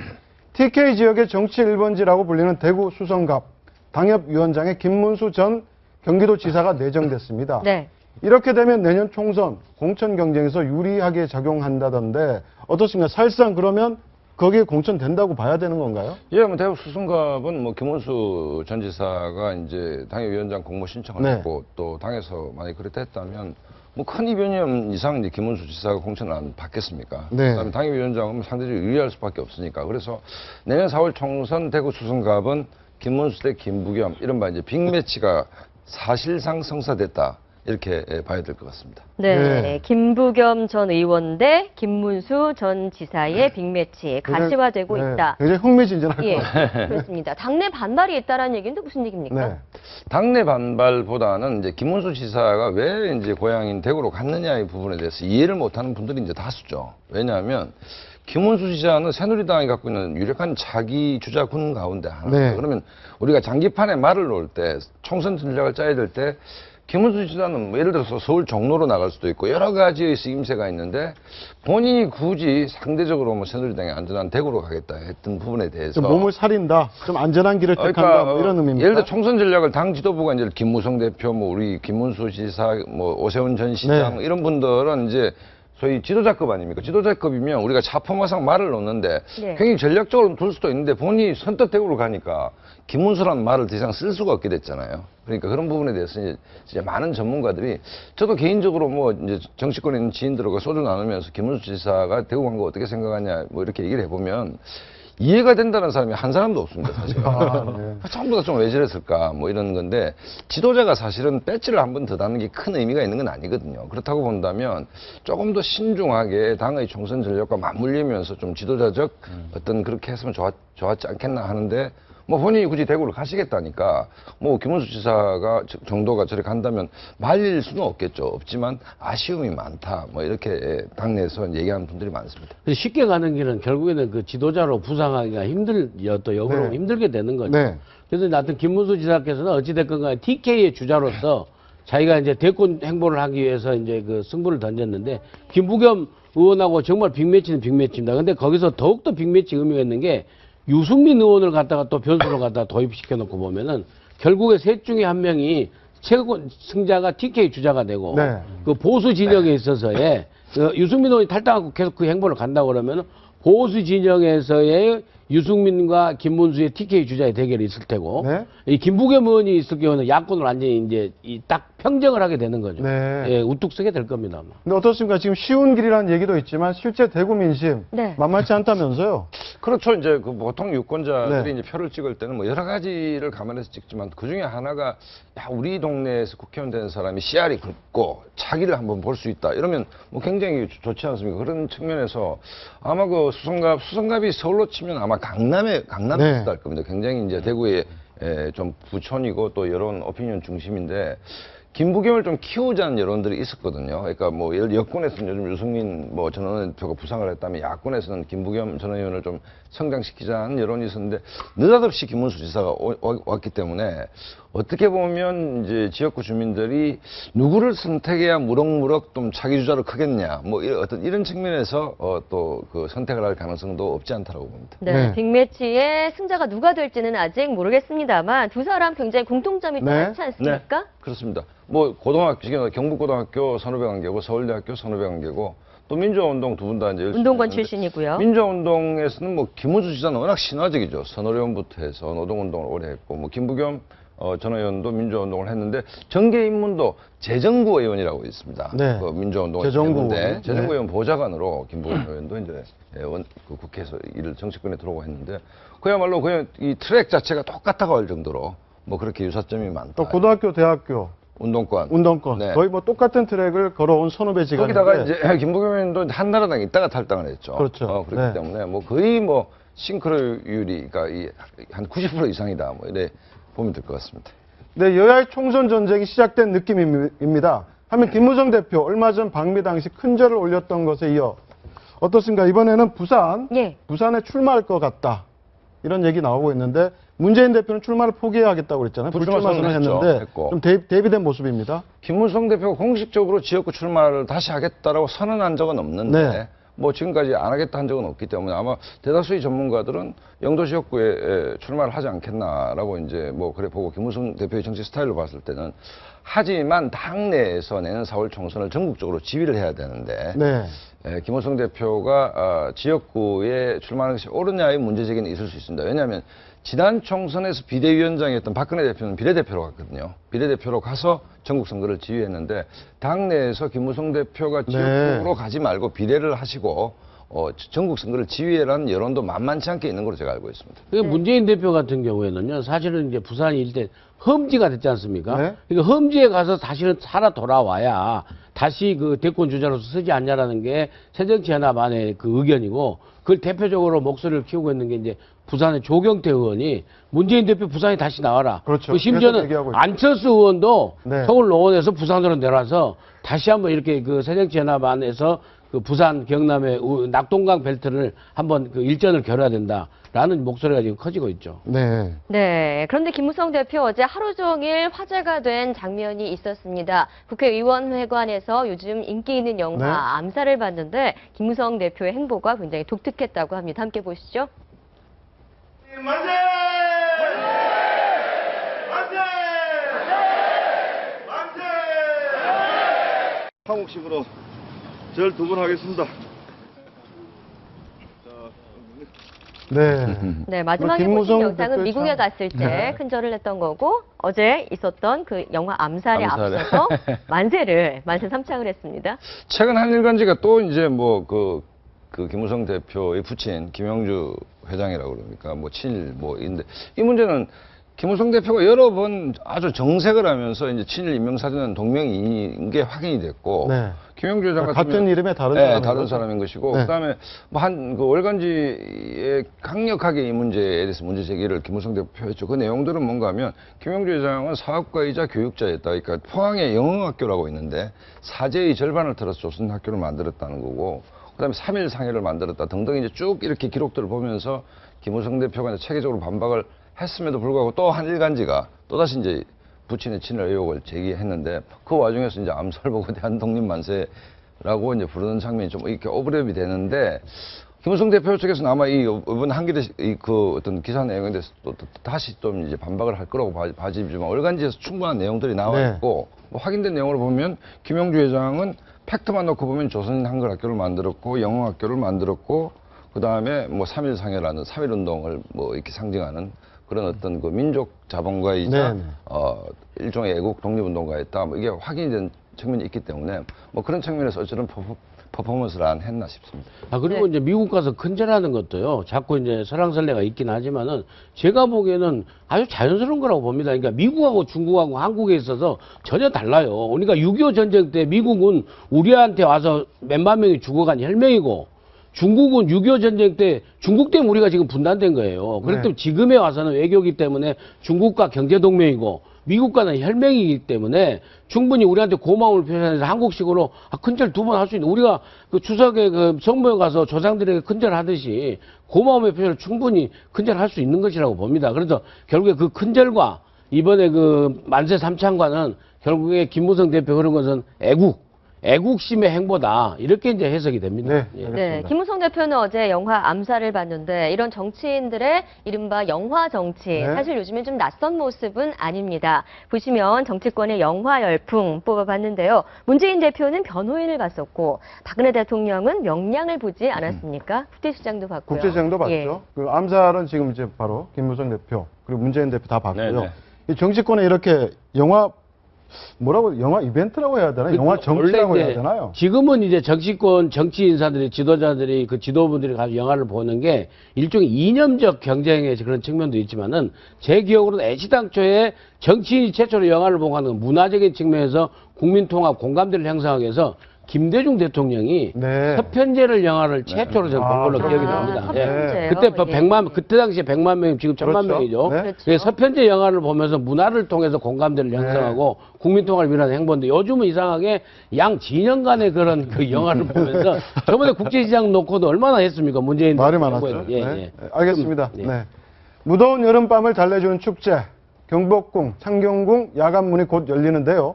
TK 지역의 정치 1번지라고 불리는 대구 수성갑 당협위원장의 김문수 전 경기도지사가 내정됐습니다. 네. 이렇게 되면 내년 총선 공천 경쟁에서 유리하게 작용한다던데 어떻습니까? 사실상 그러면 거기에 공천된다고 봐야 되는 건가요? 예, 뭐 대구 수성갑은 뭐 김원수 전 지사가 이제 당협위원장 공모 신청을 네. 했고 또 당에서 만약 그렇다 했다면 뭐 큰 이변이 이상 이제 김원수 지사가 공천을 안 받겠습니까? 네. 그다음에 당협위원장은 상대적으로 유리할 수밖에 없으니까 그래서 내년 4월 총선 대구 수성갑은 김문수 대 김부겸 이른바 이제 빅매치가 사실상 성사됐다. 이렇게 봐야 될 것 같습니다. 네, 김부겸 전 의원 대 김문수 전 지사의 빅매치 가시화되고 있다. 굉장히 흥미진진할 예, 것 같아요. 그렇습니다. 당내 반발이 있다라는 얘기는 또 무슨 얘기입니까? 네. 당내 반발보다는 이제 김문수 지사가 왜 이제 고향인 대구로 갔느냐의 부분에 대해서 이해를 못하는 분들이 이제 다수죠. 왜냐하면 김문수 지사는 새누리당이 갖고 있는 유력한 차기 주자군 가운데 하나. 네. 그러면 우리가 장기판에 말을 놓을 때 총선 전략을 짜야 될 때 김문수 지사는 뭐 예를 들어서 서울 종로로 나갈 수도 있고 여러 가지의 쓰임새가 있는데 본인이 굳이 상대적으로 뭐 새누리당이 안전한 대구로 가겠다 했던 부분에 대해서 좀 몸을 사린다, 좀 안전한 길을 택한다, 뭐 이런 의미입니다. 예를 들어 총선 전략을 당 지도부가 이제 김무성 대표, 뭐 우리 김문수 지사, 뭐 오세훈 전 시장 네. 이런 분들은 이제 소위 지도자급 아닙니까? 지도자급이면 우리가 차포마상 말을 놓는데 네. 굉장히 전략적으로 둘 수도 있는데 본인이 선뜻 대구로 가니까 김문수라는 말을 더 이상 쓸 수가 없게 됐잖아요. 그러니까 그런 부분에 대해서 이제 진짜 많은 전문가들이 저도 개인적으로 뭐 이제 정치권에 있는 지인들과 소주 나누면서 김문수 지사가 대구 간 거 어떻게 생각하냐 뭐 이렇게 얘기를 해보면 이해가 된다는 사람이 한 사람도 없습니다, 사실. 전부 다 좀 왜 저랬을까, 뭐 이런 건데, 지도자가 사실은 배지를 한 번 더 다는 게 큰 의미가 있는 건 아니거든요. 그렇다고 본다면, 조금 더 신중하게 당의 총선 전략과 맞물리면서 좀 지도자적 어떤 그렇게 했으면 좋았지 않겠나 하는데, 뭐 본인이 굳이 대구를 가시겠다니까 뭐 김문수 지사가 정도가 저리 간다면 말릴 수는 없겠죠. 없지만 아쉬움이 많다. 뭐 이렇게 당내에서 얘기하는 분들이 많습니다. 쉽게 가는 길은 결국에는 그 지도자로 부상하기가 또 역으로 네. 힘들게 되는 거죠. 네. 그래서 하여튼 김문수 지사께서는 어찌됐건 간에 TK의 주자로서 자기가 이제 대권 행보를 하기 위해서 이제 그 승부를 던졌는데 김부겸 의원하고 정말 빅매치는 빅매치입니다. 근데 거기서 더욱더 빅매치 의미가 있는 게 유승민 의원을 갖다가 또 변수로 갖다가 도입시켜 놓고 보면은 결국에 셋 중에 한 명이 최고 승자가 TK 주자가 되고 네. 그 보수 진영에 있어서의 유승민 의원이 탈당하고 계속 그 행보를 간다고 그러면은 보수 진영에서의 유승민과 김문수의 TK 주자의 대결이 있을 테고 네. 이 김부겸 의원이 있을 경우는 야권을 완전히 이제 딱 평정을 하게 되는 거죠. 네. 예, 우뚝 서게 될 겁니다. 아마. 근데 어떻습니까? 지금 쉬운 길이라는 얘기도 있지만 실제 대구 민심 네. 만만치 않다면서요? 그렇죠. 이제 그 보통 유권자들이 네. 이제 표를 찍을 때는 뭐 여러 가지를 감안해서 찍지만 그 중에 하나가 야, 우리 동네에서 국회의원 된 사람이 씨알이 굵고 차기를 한번 볼 수 있다. 이러면 뭐 굉장히 좋지 않습니까? 그런 측면에서 아마 그 수성갑이 서울로 치면 아마 강남에 네. 있을 겁니다. 굉장히 이제 대구의 좀 부촌이고 또 여론 오피니언 중심인데 김부겸을 좀 키우자는 여론들이 있었거든요. 그러니까 뭐 예를 들어 여권에서는 요즘 유승민 뭐 전 원내대표가 부상을 했다면 야권에서는 김부겸 전 의원을 좀 성장시키자는 여론이 있었는데 느닷없이 김문수 지사가 왔기 때문에 어떻게 보면 이제 지역구 주민들이 누구를 선택해야 무럭무럭 좀 차기 주자로 크겠냐 뭐 어떤 이런 측면에서 또 그 선택을 할 가능성도 없지 않다라고 봅니다. 네, 빅매치의 승자가 누가 될지는 아직 모르겠습니다만 두 사람 굉장히 공통점이 또 네. 많지 않습니까? 네, 그렇습니다. 뭐 고등학교, 지금 경북고등학교 선후배관계고 서울대학교 선후배관계고 또 민주화운동 두 분 다 이제 운동권 출신이고요. 민주화운동에서는 뭐 김문수 지사는 워낙 신화적이죠. 선어련부터 해서 노동운동을 오래 했고 뭐 김부겸 전 의원도 민주화운동을 했는데 정계 입문도 재정구 의원이라고 있습니다. 네. 그 민주화운동 재정구 했는데 의원. 재정구 네. 의원 보좌관으로 김부겸 의원도 이제 그 국회에서 일을 정치권에 들어오고 했는데 그야말로 그냥 이 트랙 자체가 똑같다고 할 정도로 뭐 그렇게 유사점이 많다. 또 고등학교, 대학교 운동권. 네. 거의 뭐 똑같은 트랙을 걸어온 선후배지가 거기다가 이제 김부겸 의원도 한나라당에 있다가 탈당을 했죠. 그렇죠. 그렇기 네. 때문에 뭐 거의 뭐 싱크로율이 그러니까 한 90% 이상이다. 뭐 이래 보면 될 것 같습니다. 네, 여야의 총선 전쟁이 시작된 느낌입니다. 하면 김무성 대표 얼마 전 방미 당시 큰 절을 올렸던 것에 이어 어떻습니까? 이번에는 부산에 출마할 것 같다. 이런 얘기 나오고 있는데 문재인 대표는 출마를 포기하겠다고 그랬잖아요. 불출마 선언했는데 좀 대비된 모습입니다. 김무성 대표가 공식적으로 지역구 출마를 다시 하겠다라고 선언한 적은 없는데 네. 뭐 지금까지 안 하겠다 한 적은 없기 때문에 아마 대다수의 전문가들은 영도 지역구에 출마를 하지 않겠나라고 이제 뭐 그래 보고 김무성 대표의 정치 스타일로 봤을 때는 하지만 당내에서 내년 4월 총선을 전국적으로 지휘를 해야 되는데 네. 김무성 대표가 지역구에 출마하는 것이 옳으냐의 문제제기는 있을 수 있습니다. 왜냐하면 지난 총선에서 비대위원장이었던 박근혜 대표는 비례대표로 갔거든요. 비례대표로 가서 전국 선거를 지휘했는데 당내에서 김무성 대표가 지역구로 가지 말고 비례를 하시고 전국 선거를 지휘해라는 여론도 만만치 않게 있는 걸로 제가 알고 있습니다. 문재인 대표 같은 경우에는요, 사실은 이제 부산이 일대 험지가 됐지 않습니까? 네. 그러니까 험지에 가서 사실은 살아 돌아와야 다시 그 대권 주자로서 서지 않냐라는 게 새정치연합안의 그 의견이고, 그걸 대표적으로 목소리를 키우고 있는 게 이제 부산의 조경태 의원이 문재인 대표 부산에 다시 나와라. 그렇죠. 그 심지어는 안철수 의원도 네. 서울 노원에서 부산으로 내려와서 다시 한번 이렇게 그 새정치연합안에서 그 부산 경남의 낙동강 벨트를 한번 그 일전을 겨뤄야 된다라는 목소리가 지금 커지고 있죠. 네. 네. 그런데 김무성 대표 어제 하루 종일 화제가 된 장면이 있었습니다. 국회의원회관에서 요즘 인기 있는 영화 네. 암살을 봤는데 김무성 대표의 행보가 굉장히 독특했다고 합니다. 함께 보시죠. 한국식으로 절 2번 하겠습니다. 네. 네, 마지막에 보신 영상은 미국에 갔을 때 큰 절을 했던 거고, 어제 있었던 그 영화 암살에 앞서서 만세 삼창을 했습니다. 최근 한일간지가 또 이제 뭐 그 김무성 대표의 부친 김영주 회장이라고 그럽니까? 뭐 친일 인데 이 문제는 김무성 대표가 여러 번 아주 정색을 하면서 이제 친일 인명사전은 동명이인인 게 확인이 됐고, 네. 김영주 회장 같은 이름의 다른 사람인 것이고, 네. 그다음에 그 월간지에 강력하게 이 문제에 대해서 문제 제기를 김무성 대표가 했죠. 그 내용들은 뭔가 하면 김영주 회장은 사업가이자 교육자였다. 그러니까 포항에 영흥학교라고 있는데 사제의 절반을 털어서 조선학교를 만들었다는 거고, 그다음에 3일 상해를 만들었다 등등 이제 쭉 이렇게 기록들을 보면서 김무성 대표가 이제 체계적으로 반박을 했음에도 불구하고 또 한일간지가 또다시 이제 부친의 친일 의혹을 제기했는데, 그 와중에서 이제 암살보고 대한 독립만세라고 이제 부르는 장면이 좀 이렇게 오버랩이 되는데, 김무성 대표 쪽에서는 아마 이번 한겨레 그 어떤 기사 내용에 대해서 또 다시 좀 이제 반박을 할 거라고 봐지지만, 월간지에서 충분한 내용들이 나와 있고, 뭐 확인된 내용으로 보면 김영주 회장은 팩트만 놓고 보면 조선인 한글학교를 만들었고, 영어학교를 만들었고, 그 다음에 뭐 3일 상해라는 3일 운동을 뭐 이렇게 상징하는 그런 어떤 그 민족 자본가이자 일종의 애국 독립운동가였다. 뭐 이게 확인이 된 측면이 있기 때문에 뭐 그런 측면에서 어쩌면 퍼포먼스를 안 했나 싶습니다. 그리고 이제 미국 가서 큰절하는 것도요, 자꾸 이제 설왕설래가 있긴 하지만은 제가 보기에는 아주 자연스러운 거라고 봅니다. 그러니까 미국하고 중국하고 한국에 있어서 전혀 달라요. 그러니까 6.25 전쟁 때 미국은 우리한테 와서 몇만 명이 죽어간 혈맹이고, 중국은 6.25 전쟁 때 중국 때문에 우리가 지금 분단된 거예요. 그렇기 때문에 지금에 와서는 외교기 때문에 중국과 경제동맹이고 미국과는 혈맹이기 때문에 충분히 우리한테 고마움을 표현해서 한국식으로 큰절 2번 할 수 있는, 우리가 그 추석에 그 성모에 가서 조상들에게 큰절 하듯이 고마움의 표현을 충분히 큰절 할 수 있는 것이라고 봅니다. 그래서 결국에 그 큰절과 이번에 그 만세 삼창과는 결국에 김무성 대표 그런 것은 애국심의 행보다, 이렇게 이제 해석이 됩니다. 네, 김무성 대표는 어제 영화 암살을 봤는데, 이런 정치인들의 이른바 영화 정치, 사실 요즘엔 좀 낯선 모습은 아닙니다. 보시면 정치권의 영화 열풍 뽑아봤는데요. 문재인 대표는 변호인을 갔었고, 박근혜 대통령은 명량을 보지 않았습니까? 국제시장도 봤고요. 국제시장도 봤죠. 그 암살은 지금 이제 바로 김무성 대표 그리고 문재인 대표 다 봤고요. 이 정치권에 이렇게 영화 이벤트라고 해야 되나? 영화 정치라고 해야 되나요? 지금은 이제 정치권, 정치 인사들이, 지도자들이, 그 지도부들이 가서 영화를 보는 게 일종의 이념적 경쟁의 그런 측면도 있지만은, 제 기억으로는 애시당초에 정치인이 최초로 영화를 보고 하는 건 문화적인 측면에서 국민통합, 공감대를 형성하기 위해서 김대중 대통령이 서편제를 영화를 최초로 저는 본 걸로 기억이 납니다. 그때 그때 당시에 100만 명이면 지금 1000만 명이죠. 서편제 영화를 보면서 문화를 통해서 공감대를 형성하고 국민통합을 위한 행보인데, 요즘은 이상하게 양 진영 간의 그런 그 영화를 보면서 저번에 국제시장 놓고도 얼마나 했습니까? 문재인 말이 많았죠. 알겠습니다. 무더운 여름밤을 달래주는 축제, 경복궁, 창경궁 야간문이 곧 열리는데요.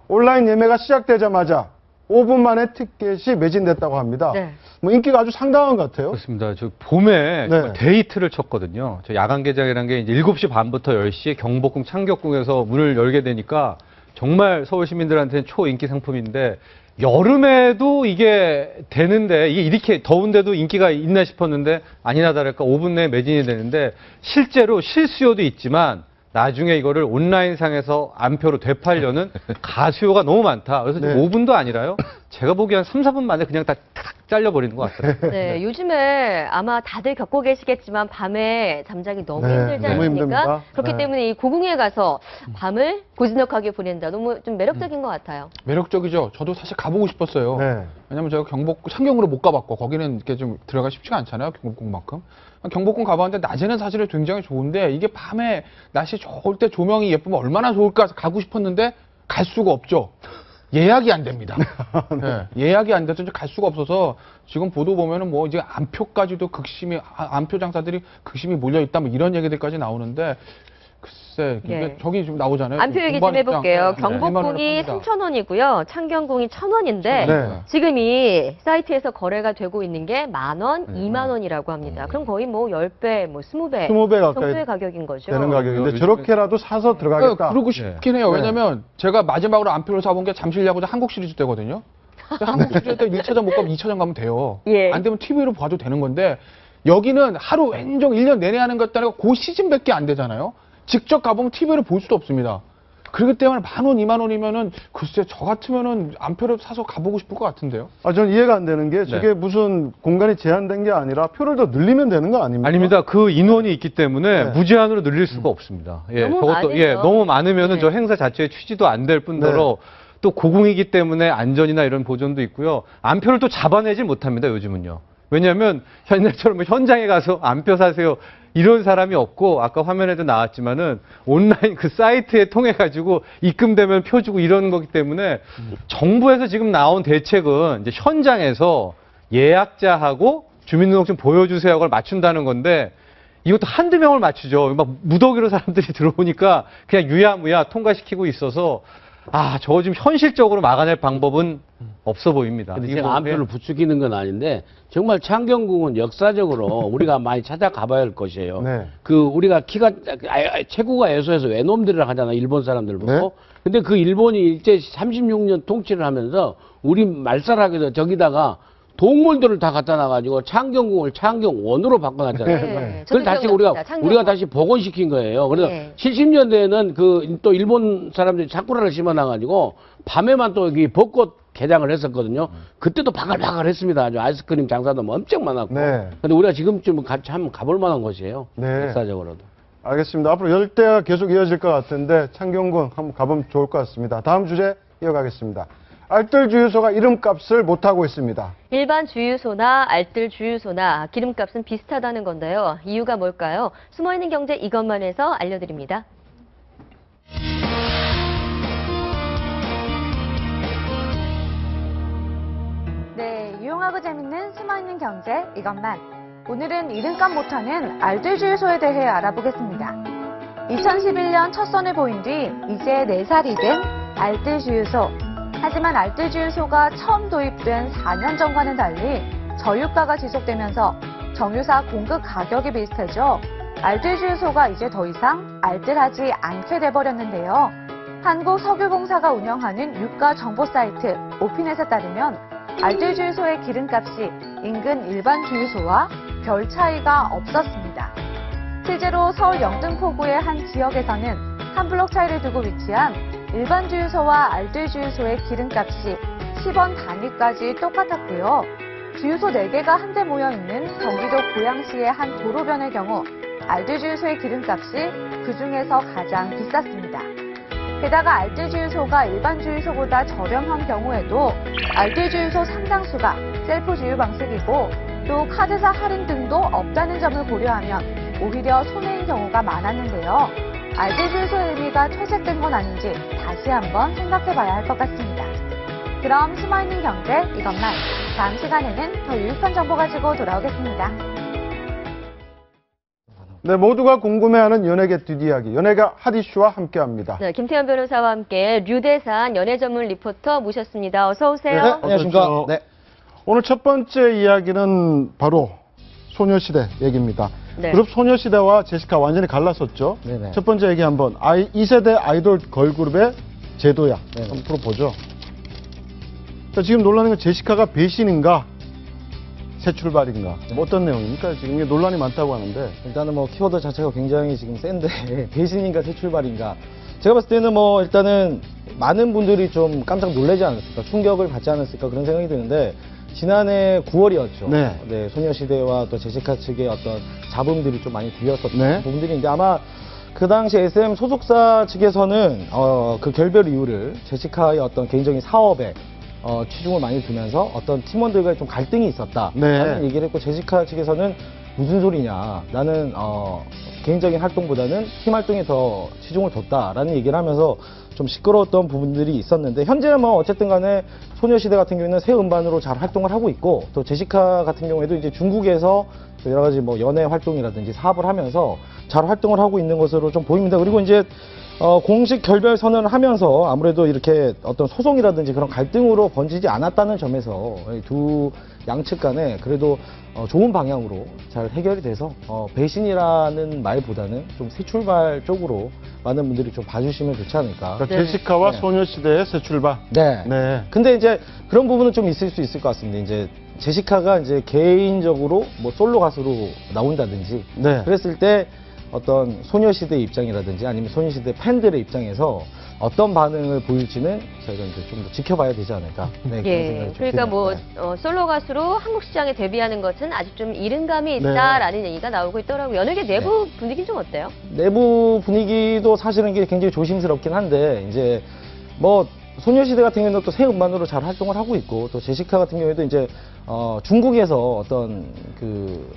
온라인 예매가 시작되자마자 5분 만에 티켓이 매진됐다고 합니다. 뭐 인기가 아주 상당한 것 같아요. 그렇습니다. 저 봄에 데이트를 쳤거든요. 저 야간 개장이라는 게 이제 7시 반부터 10시에 경복궁, 창경궁에서 문을 열게 되니까 정말 서울 시민들한테는 초인기 상품인데, 여름에도 이게 되는데, 이게 이렇게 더운데도 인기가 있나 싶었는데 아니나 다를까 5분 내에 매진이 되는데, 실제로 실수요도 있지만 나중에 이거를 온라인상에서 안표로 되팔려는 가수요가 너무 많다. 그래서 5분도 아니라요. 제가 보기엔 3, 4분 만에 그냥 다 잘려버리는 것 같더라고요. 네, 요즘에 아마 다들 겪고 계시겠지만 밤에 잠자기 너무 네, 힘들지 너무 않습니까? 힘듭니다. 그렇기 네. 때문에 이 고궁에 가서 밤을 고즈넉하게 보낸다. 너무 좀 매력적인 것 같아요. 매력적이죠. 저도 사실 가보고 싶었어요. 네. 왜냐면 제가 창경으로 못 가봤고 거기는 이렇게 좀 들어가 쉽지가 않잖아요. 경복궁만큼. 경복궁 가봤는데 낮에는 사실 굉장히 좋은데 이게 밤에 날씨 좋을 때 조명이 예쁘면 얼마나 좋을까 가고 싶었는데 갈 수가 없죠. 예약이 안 됩니다. 네, 예약이 안 돼서 갈 수가 없어서 지금 보도 보면은 뭐 이제 안표까지도 극심히 안표 장사들이 극심히 몰려 있다 뭐 이런 얘기들까지 나오는데 글쎄 이게 네. 저기 지금 나오잖아요. 안표 얘기 좀 해볼게요. 네. 경복궁이 3,000원이고요. 창경궁이 1,000원인데 네. 지금 이 사이트에서 거래가 되고 있는 게 10,000원, 20,000원이라고 합니다. 그럼 거의 뭐 10배, 뭐 20배, 20배 가까이 정도의 가격인 거죠. 되는 가격인데 저렇게라도 사서 들어가겠다. 그러고 싶긴 해요. 왜냐면 제가 마지막으로 안표를 사본 게 잠실야구장 한국 시리즈 때거든요. 한국 시리즈 때 1차전 못 가면 2차전 가면 돼요. 예. 안 되면 TV로 봐도 되는 건데 여기는 하루 왼종 1년 내내 하는 것도 아니고 그 시즌밖에 안 되잖아요. 직접 가보면 TV를 볼 수도 없습니다. 그렇기 때문에 10,000원, 20,000원이면은 글쎄 저 같으면은 안표를 사서 가보고 싶을 것 같은데요. 전 이해가 안 되는 게 저게 무슨 공간이 제한된 게 아니라 표를 더 늘리면 되는 거 아닙니까? 아닙니다. 그 인원이 있기 때문에 네. 무제한으로 늘릴 수가 없습니다. 예, 너무 저것도 많으죠. 너무 많으면은 저 행사 자체의 취지도 안 될 뿐더러 또 고궁이기 때문에 안전이나 이런 보존도 있고요. 안표를 또 잡아내질 못합니다. 요즘은요. 왜냐하면 옛날처럼 뭐 현장에 가서 안표 사세요 이런 사람이 없고 아까 화면에도 나왔지만은 온라인 그 사이트에 통해 가지고 입금되면 표 주고 이런 거기 때문에 정부에서 지금 나온 대책은 이제 현장에서 예약자하고 주민등록증 보여주세요 하고 맞춘다는 건데 이것도 한두 명을 맞추죠. 막 무더기로 사람들이 들어오니까 그냥 유야무야 통과시키고 있어서 저거 지금 현실적으로 막아낼 방법은 없어 보입니다. 근데 제가 안표를 부추기는 건 아닌데 정말 창경궁은 역사적으로 우리가 많이 찾아가 봐야 할 것이에요. 네. 우리가 키가 체구가 애소해서 외놈들이라 하잖아 일본 사람들 보고. 네. 근데 그 일본이 일제 36년 통치를 하면서 우리 말살하게도 저기다가 동물들을 다 갖다 놔가지고 창경궁을 창경원으로 바꿔놨잖아요. 네, 그걸 다시 우리가 다시 복원시킨 거예요. 그래서 70년대에는 또 일본 사람들이 사쿠라를 심어놔가지고 밤에만 또 여기 벚꽃 개장을 했었거든요. 그때도 바글바글 했습니다. 아주 아이스크림 장사도 엄청 많았고. 네. 근데 우리가 지금쯤 같이 한번 가볼 만한 곳이에요. 네. 역사적으로도. 알겠습니다. 앞으로 열대가 계속 이어질 것 같은데 창경궁 한번 가보면 좋을 것 같습니다. 다음 주제 이어가겠습니다. 알뜰 주유소가 이름값을 못하고 있습니다. 일반 주유소나 알뜰 주유소나 기름값은 비슷하다는 건데요. 이유가 뭘까요? 숨어있는 경제 이것만 해서 알려드립니다. 네, 유용하고 재밌는 숨어있는 경제 이것만. 오늘은 이름값 못하는 알뜰 주유소에 대해 알아보겠습니다. 2011년 첫 선을 보인 뒤 이제 4살이 된 알뜰 주유소. 하지만 알뜰 주유소가 처음 도입된 4년 전과는 달리 저유가가 지속되면서 정유사 공급 가격이 비슷해져 알뜰 주유소가 이제 더 이상 알뜰하지 않게 돼버렸는데요. 한국석유공사가 운영하는 유가 정보 사이트 오피넷에 따르면 알뜰 주유소의 기름값이 인근 일반 주유소와 별 차이가 없었습니다. 실제로 서울 영등포구의 한 지역에서는 한 블록 차이를 두고 위치한 일반 주유소와 알뜰 주유소의 기름값이 10원 단위까지 똑같았고요. 주유소 4개가 한데 모여있는 경기도 고양시의 한 도로변의 경우 알뜰 주유소의 기름값이 그중에서 가장 비쌌습니다. 게다가 알뜰 주유소가 일반 주유소보다 저렴한 경우에도 알뜰 주유소 상당수가 셀프 주유 방식이고 또 카드사 할인 등도 없다는 점을 고려하면 오히려 손해인 경우가 많았는데요. 알뜰 주유소의 의미가 퇴색된 건 아닌지 다시 한번 생각해봐야 할 것 같습니다. 그럼 숨어있는 경제 이것만 다음 시간에는 더 유익한 정보 가지고 돌아오겠습니다. 네, 모두가 궁금해하는 연예계 뒷이야기, 연예가 핫이슈와 함께합니다. 네, 김태현 변호사와 함께 류대산 연예 전문 리포터 모셨습니다. 어서 오세요. 네, 안녕하십니까. 네. 오늘 첫 번째 이야기는 바로 소녀시대 얘기입니다. 네. 그룹 소녀시대와 제시카 완전히 갈랐었죠. 네네. 첫 번째 얘기 한번 2세대 아이돌 걸그룹의 제도야. 한번 풀어보죠. 자, 지금 논란인 건 제시카가 배신인가 새 출발인가 뭐 어떤 내용입니까? 지금 이게 논란이 많다고 하는데 일단은 뭐 키워드 자체가 굉장히 지금 센데 배신인가 새 출발인가 제가 봤을 때는 뭐 일단은 많은 분들이 좀 깜짝 놀라지 않았을까 충격을 받지 않았을까 그런 생각이 드는데 지난해 9월이었죠. 네. 소녀시대와 또 제시카 측의 어떤 잡음들이 좀 많이 들렸었던 네. 부분들인데 아마 그 당시 SM 소속사 측에서는 그 결별 이유를 제시카의 어떤 개인적인 사업에 치중을 많이 두면서 어떤 팀원들과의 좀 갈등이 있었다라는 얘기를 했고 제시카 측에서는 무슨 소리냐 나는 개인적인 활동보다는 팀 활동에 더 치중을 뒀다라는 얘기를 하면서 좀 시끄러웠던 부분들이 있었는데 현재는 뭐 어쨌든 간에 소녀시대 같은 경우에는 새 음반으로 잘 활동을 하고 있고 또 제시카 같은 경우에도 이제 중국에서 여러 가지 뭐 연애 활동이라든지 사업을 하면서 잘 활동을 하고 있는 것으로 좀 보입니다. 그리고 이제 공식 결별 선언을 하면서 아무래도 이렇게 어떤 소송이라든지 그런 갈등으로 번지지 않았다는 점에서 두 양측 간에 그래도 좋은 방향으로 잘 해결이 돼서 배신이라는 말보다는 좀 새 출발 쪽으로 많은 분들이 좀 봐주시면 좋지 않을까. 그러니까 제시카와 소녀시대의 새 출발. 네. 근데 이제 그런 부분은 좀 있을 수 있을 것 같습니다. 이제 제시카가 이제 개인적으로 뭐 솔로 가수로 나온다든지 그랬을 때 어떤 소녀시대 입장이라든지 아니면 소녀시대 팬들의 입장에서 어떤 반응을 보일지는 저희가 이제 좀 더 지켜봐야 되지 않을까. 네, 예, 그러니까 뭐 솔로 가수로 한국 시장에 데뷔하는 것은 아직 좀 이른감이 있다라는 얘기가 나오고 있더라고요. 연예계 내부 분위기는 좀 어때요? 내부 분위기도 사실은 이게 굉장히 조심스럽긴 한데 이제 뭐 소녀시대 같은 경우에는 또 새 음반으로 잘 활동을 하고 있고 또 제시카 같은 경우에도 이제 중국에서 어떤 그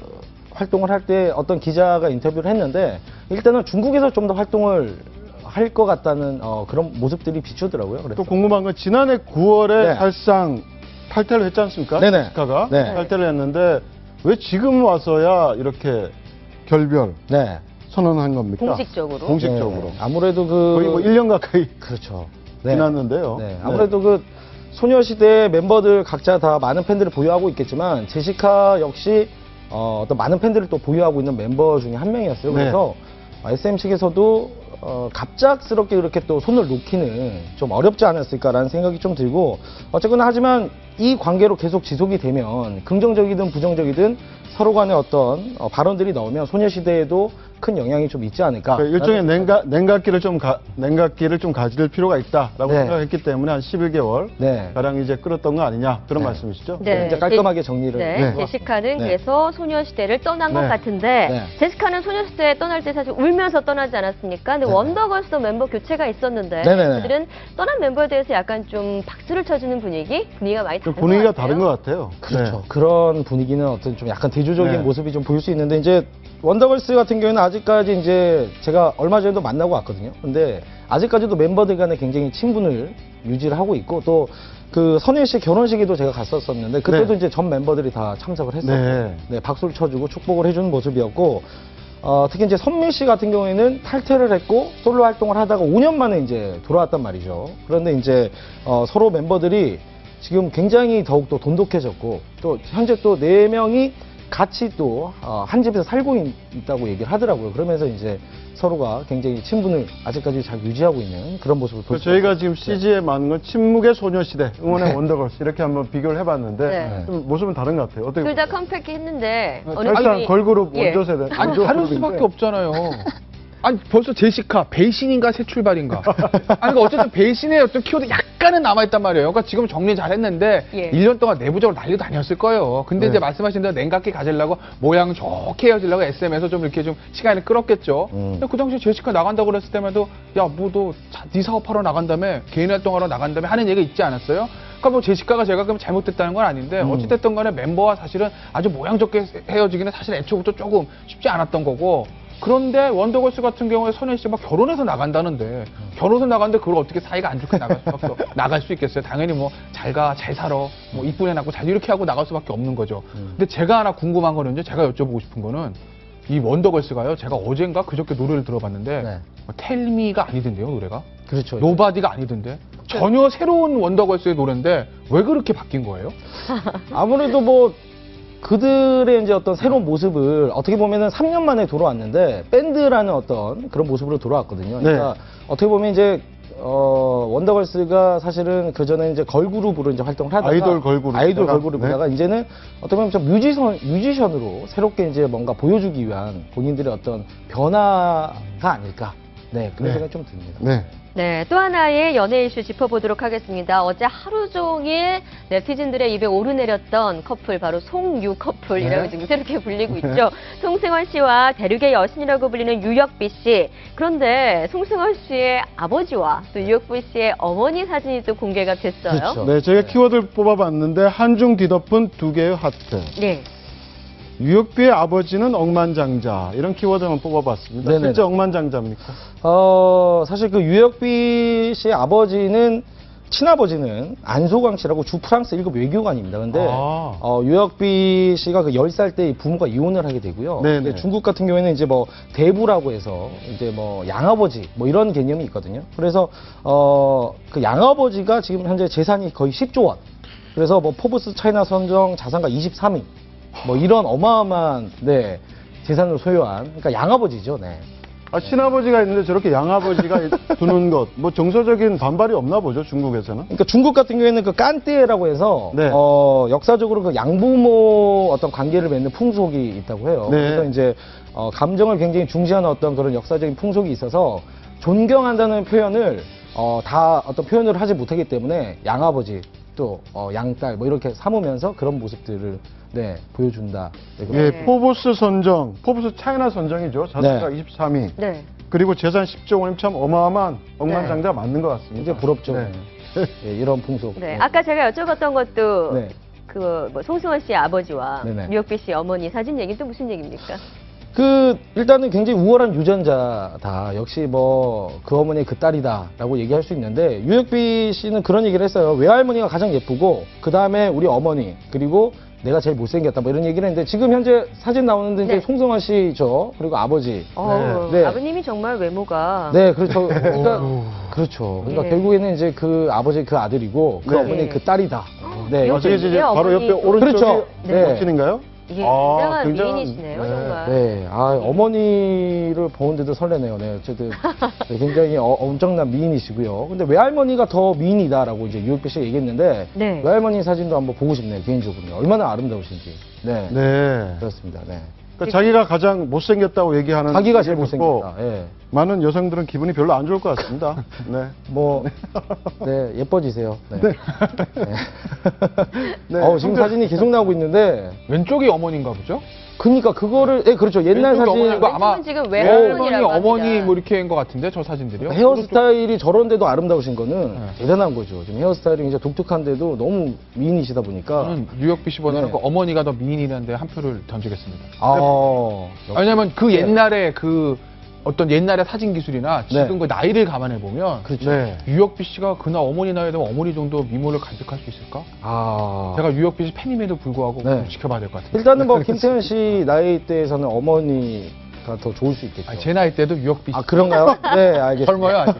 활동을 할 때 어떤 기자가 인터뷰를 했는데 일단은 중국에서 좀 더 활동을 할 것 같다는 그런 모습들이 비추더라고요. 그래서. 또 궁금한 건 지난해 9월에 사실상 탈퇴를 했지 않습니까? 제시카가 탈퇴를 했는데 왜 지금 와서야 이렇게 결별 선언한 겁니까? 공식적으로. 공식적으로. 아무래도 거의 뭐 1년 가까이 그렇죠. 지났는데요. 아무래도 그 소녀시대 멤버들 각자 다 많은 팬들을 보유하고 있겠지만 제시카 역시 어떤 많은 팬들을 또 보유하고 있는 멤버 중에 한 명이었어요. 그래서 SM 측에서도 갑작스럽게 이렇게 또 손을 놓기는 좀 어렵지 않았을까라는 생각이 좀 들고 어쨌거나 하지만 이 관계로 계속 지속이 되면 긍정적이든 부정적이든 서로 간의 어떤 발언들이 나오면 소녀시대에도 큰 영향이 좀 있지 않을까. 일종의 냉각기를 좀 가질 필요가 있다라고 생각했기 때문에 한 11개월 가량 이제 끌었던 거 아니냐 그런 말씀이시죠? 이제 깔끔하게 정리를. 제시카는 그래서 소녀시대를 떠난 것 같은데 제시카는 소녀시대 떠날 때 사실 울면서 떠나지 않았습니까? 근데 원더걸스 멤버 교체가 있었는데 그들은 떠난 멤버에 대해서 약간 좀 박수를 쳐주는 분위기가 많이 다른 분위기가 것 같아요. 다른 것 같아요. 그렇죠. 그런 분위기는 어떤 좀 약간 대조적인 모습이 좀 보일 수 있는데 이제 원더걸스 같은 경우에는 아직까지 이제 제가 얼마 전에도 만나고 왔거든요. 근데 아직까지도 멤버들 간에 굉장히 친분을 유지를 하고 있고 또 그 선혜 씨 결혼식에도 제가 갔었었는데 그때도 이제 전 멤버들이 다 참석을 했었고 박수를 쳐주고 축복을 해주는 모습이었고 특히 이제 선미 씨 같은 경우에는 탈퇴를 했고 솔로 활동을 하다가 5년 만에 이제 돌아왔단 말이죠. 그런데 이제 서로 멤버들이 지금 굉장히 더욱더 돈독해졌고 또 현재 또 4명이 같이 또 한 집에서 살고 있다고 얘기를 하더라고요. 그러면서 이제 서로가 굉장히 친분을 아직까지 잘 유지하고 있는 그런 모습을 볼 수 있어요. 저희가 지금 CG에 많은 건 침묵의 소녀시대, 응원의 원더걸스 이렇게 한번 비교를 해봤는데 좀 모습은 다른 것 같아요. 어떻게 둘 다 컴팩했는데 사실상 걸그룹 원조 세대. 아니 다를 수밖에 없잖아요. 아니 벌써 제시카 배신인가 새 출발인가? 아니 그러니까 어쨌든 배신의 어떤 키워드 약간은 남아있단 말이에요. 그러니까 지금 정리 잘했는데 1년 동안 내부적으로 난리도 아니었을 거예요. 근데 이제 말씀하신 대로 냉각기 가지려고 모양 좋게 헤어지려고 SM에서 좀 이렇게 좀 시간을 끌었겠죠. 근데 그 당시에 제시카 나간다고 그랬을 때마도 야 뭐 너 네 사업하러 나간 다음에 개인 활동하러 나간 다음에 하는 얘기가 있지 않았어요? 그러니까 뭐 제시카가 제가 그럼 잘못됐다는 건 아닌데 어찌됐든 간에 멤버와 사실은 아주 모양 좋게 헤어지기는 사실 애초부터 조금 쉽지 않았던 거고 그런데 원더걸스 같은 경우에 선혜 씨 막 결혼해서 나간다는데 결혼해서 나갔는데 그걸 어떻게 사이가 안 좋게 나갈 수 있겠어요? 당연히 뭐 잘 가, 잘 살아, 뭐 이쁜 애 낳고 잘 이렇게 하고 나갈 수밖에 없는 거죠. 근데 제가 하나 궁금한 거는요, 제가 여쭤보고 싶은 거는 이 원더걸스가요, 제가 어젠가 그저께 노래를 들어봤는데 텔미가 아니던데요, 노래가? 그렇죠. 노바디가 아니던데 전혀 새로운 원더걸스의 노래인데 왜 그렇게 바뀐 거예요? 아무래도 뭐 그들의 이제 어떤 새로운 모습을 어떻게 보면은 3년 만에 돌아왔는데 밴드라는 어떤 그런 모습으로 돌아왔거든요. 그러니까 어떻게 보면 이제 원더걸스가 사실은 그 전에 이제 걸그룹으로 이제 활동을 하다가 아이돌 걸그룹이다가 이제는 어떻게 보면 좀 뮤지션으로 새롭게 이제 뭔가 보여주기 위한 본인들의 어떤 변화가 아닐까 네, 그런 네. 생각이 좀 듭니다. 네. 네, 또 하나의 연예 이슈 짚어보도록 하겠습니다. 어제 하루 종일 네티즌들의 입에 오르내렸던 커플, 바로 송유 커플이라고 네. 지금 새롭게 불리고 있죠. 송승헌 씨와 대륙의 여신이라고 불리는 유혁비 씨. 그런데 송승헌 씨의 아버지와 또 유혁비 씨의 어머니 사진이 또 공개가 됐어요. 그렇죠. 네, 제가 키워드를 뽑아봤는데 한중 뒤덮은 두 개의 하트. 네. 유혁비의 아버지는 억만장자 이런 키워드만 뽑아봤습니다. 네네네. 실제 억만장자입니까? 사실 그 유혁비 씨의 아버지는 친아버지는 안소광 씨라고 주 프랑스 1급 외교관입니다. 근데 유혁비 씨가 그 10살 때 부모가 이혼을 하게 되고요. 네네. 근데 중국 같은 경우에는 이제 뭐 대부라고 해서 이제 뭐 양아버지 뭐 이런 개념이 있거든요. 그래서 그 양아버지가 지금 현재 재산이 거의 10조 원. 그래서 뭐 포브스 차이나 선정 자산가 23위. 뭐 이런 어마어마한 네, 재산을 소유한 그러니까 양아버지죠. 네. 아, 친아버지가 있는데 저렇게 양아버지가 두는 것, 뭐 정서적인 반발이 없나 보죠, 중국에서는? 그러니까 중국 같은 경우에는 그 깐띠에라고 해서 네. 역사적으로 그 양부모 어떤 관계를 맺는 풍속이 있다고 해요. 네. 그래서 이제 감정을 굉장히 중시하는 어떤 그런 역사적인 풍속이 있어서 존경한다는 표현을 다 어떤 표현을 하지 못하기 때문에 양아버지 또 양딸 뭐 이렇게 삼으면서 그런 모습들을 네, 보여준다. 예, 포브스 선정, 포브스 차이나 선정이죠. 자산가 네. 23위. 네. 그리고 재산 10조 원이면 참 어마어마한 억만장자 맞는 것 같습니다. 이제 부럽죠. 네. 예, 이런 풍속. 네. 아까 제가 여쭤봤던 것도 네. 그 뭐 송승헌 씨의 아버지와 네네. 유혁비 씨 어머니 사진 얘기 또 무슨 얘기입니까? 일단은 굉장히 우월한 유전자다. 역시 뭐 그 어머니 그 딸이다라고 얘기할 수 있는데 유혁비 씨는 그런 얘기를 했어요. 외할머니가 가장 예쁘고 그 다음에 우리 어머니 그리고 내가 제일 못생겼다 뭐 이런 얘기를 했는데 지금 현재 사진 나오는데 이제 네. 송승헌 씨죠. 그리고 아버지. 네. 아버님이 정말 외모가. 네, 그렇죠. 그러니까 그렇죠. 그러니까 예. 결국에는 이제 그 아버지 그 아들이고 그 네. 어머니 예. 그 딸이다. 네, 저기 이제 예, 바로 옆에 어머니. 오른쪽이 그렇죠. 네. 여친인가요? 이게 아, 굉장한 굉장한- 미인이시네요, 네. 정말. 네, 어머니를 보는데도 설레네요. 네, 어쨌든 네, 굉장히 엄청난 미인이시고요. 근데 외할머니가 더 미인이다라고 이제 유혁비 씨가 얘기했는데 네. 외할머니 사진도 한번 보고 싶네요, 개인적으로. 얼마나 아름다우신지. 네, 네. 그렇습니다. 네. 그러니까 자기가 가장 못생겼다고 얘기하는. 자기가 제일 분이 있고 못생겼다. 예. 많은 여성들은 기분이 별로 안 좋을 것 같습니다. 네. 뭐, 네, 예뻐지세요. 네. 네. 네. 네. 지금 사진이 계속 나오고 있는데. 왼쪽이 어머니인가 보죠? 그러니까 그거를, 예, 그렇죠. 옛날 왼쪽이 사진. 어머니고 아마 왼쪽은 지금 외할머니, 외할머니라고 어머니 합니다. 뭐 이렇게인 것 같은데 저 사진들이요. 헤어스타일이 저런데도 아름다우신 거는 네. 대단한 거죠. 지금 헤어스타일이 굉장히 독특한데도 너무 미인이시다 보니까. 저는 뉴욕비 씨보다는 네. 그 어머니가 더 미인이라는데 한 표를 던지겠습니다. 역시. 왜냐면 그 옛날에 그 어떤 옛날의 사진 기술이나 지금 그 나이를 감안해 보면 그렇죠. 네. 유혁비 씨가 그날 어머니 나이에 되면 어머니 정도 미모를 간직할 수 있을까? 제가 유혁비 씨 팬임에도 불구하고 네. 좀 지켜봐야 될 것 같아요. 일단은 뭐 김태현 씨 나이대에서는 어머니가 더 좋을 수 있겠죠. 제 나이 때도 유혁비 씨. 아, 그런가요? 네, 알겠습니다. 젊어요 아직.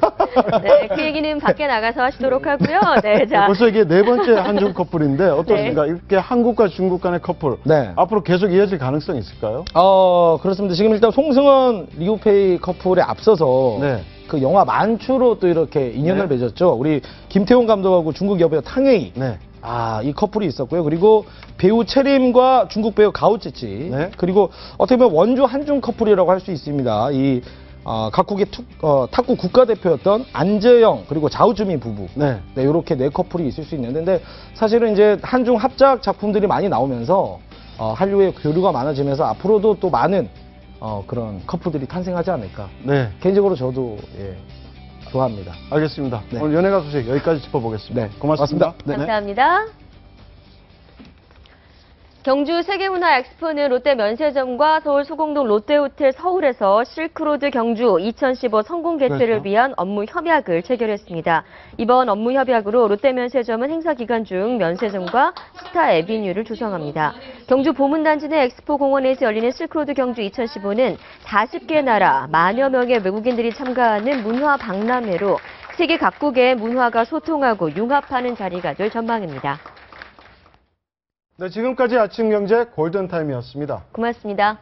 네, 그 얘기는 밖에 나가서 하시도록 하고요. 네, 자. 벌써 이게 네 번째 한중 커플인데 어떻습니까? 이렇게 한국과 중국 간의 커플. 네. 앞으로 계속 이어질 가능성이 있을까요? 그렇습니다. 지금 일단 송승헌, 리우페이 커플에 앞서서 네. 그 영화 만추로 또 이렇게 인연을 맺었죠. 우리 김태훈 감독하고 중국 여배우 탕웨이. 네. 이 커플이 있었고요. 그리고 배우 채림과 중국 배우 가오찌찌. 네. 그리고 어떻게 보면 원조 한중 커플이라고 할 수 있습니다. 이 각국의 탁구 국가대표였던 안재영 그리고 자우주미 부부. 네. 네, 이렇게 네 커플이 있을 수 있는데 근데 사실은 이제 한중 합작 작품들이 많이 나오면서 한류의 교류가 많아지면서 앞으로도 또 많은 그런 커플들이 탄생하지 않을까. 네. 개인적으로 저도 좋아합니다. 알겠습니다. 네. 오늘 연예가 소식 여기까지 짚어보겠습니다. 네. 고맙습니다. 네. 감사합니다. 경주 세계문화 엑스포는 롯데 면세점과 서울 소공동 롯데호텔 서울에서 실크로드 경주 2015 성공 개최를 그렇죠. 위한 업무 협약을 체결했습니다. 이번 업무 협약으로 롯데 면세점은 행사 기간 중 면세점과 스타 에비뉴를 조성합니다. 경주 보문단지 내 엑스포 공원에서 열리는 실크로드 경주 2015는 40개 나라 만여 명의 외국인들이 참가하는 문화 박람회로 세계 각국의 문화가 소통하고 융합하는 자리가 될 전망입니다. 네, 지금까지 아침 경제 골든타임이었습니다. 고맙습니다.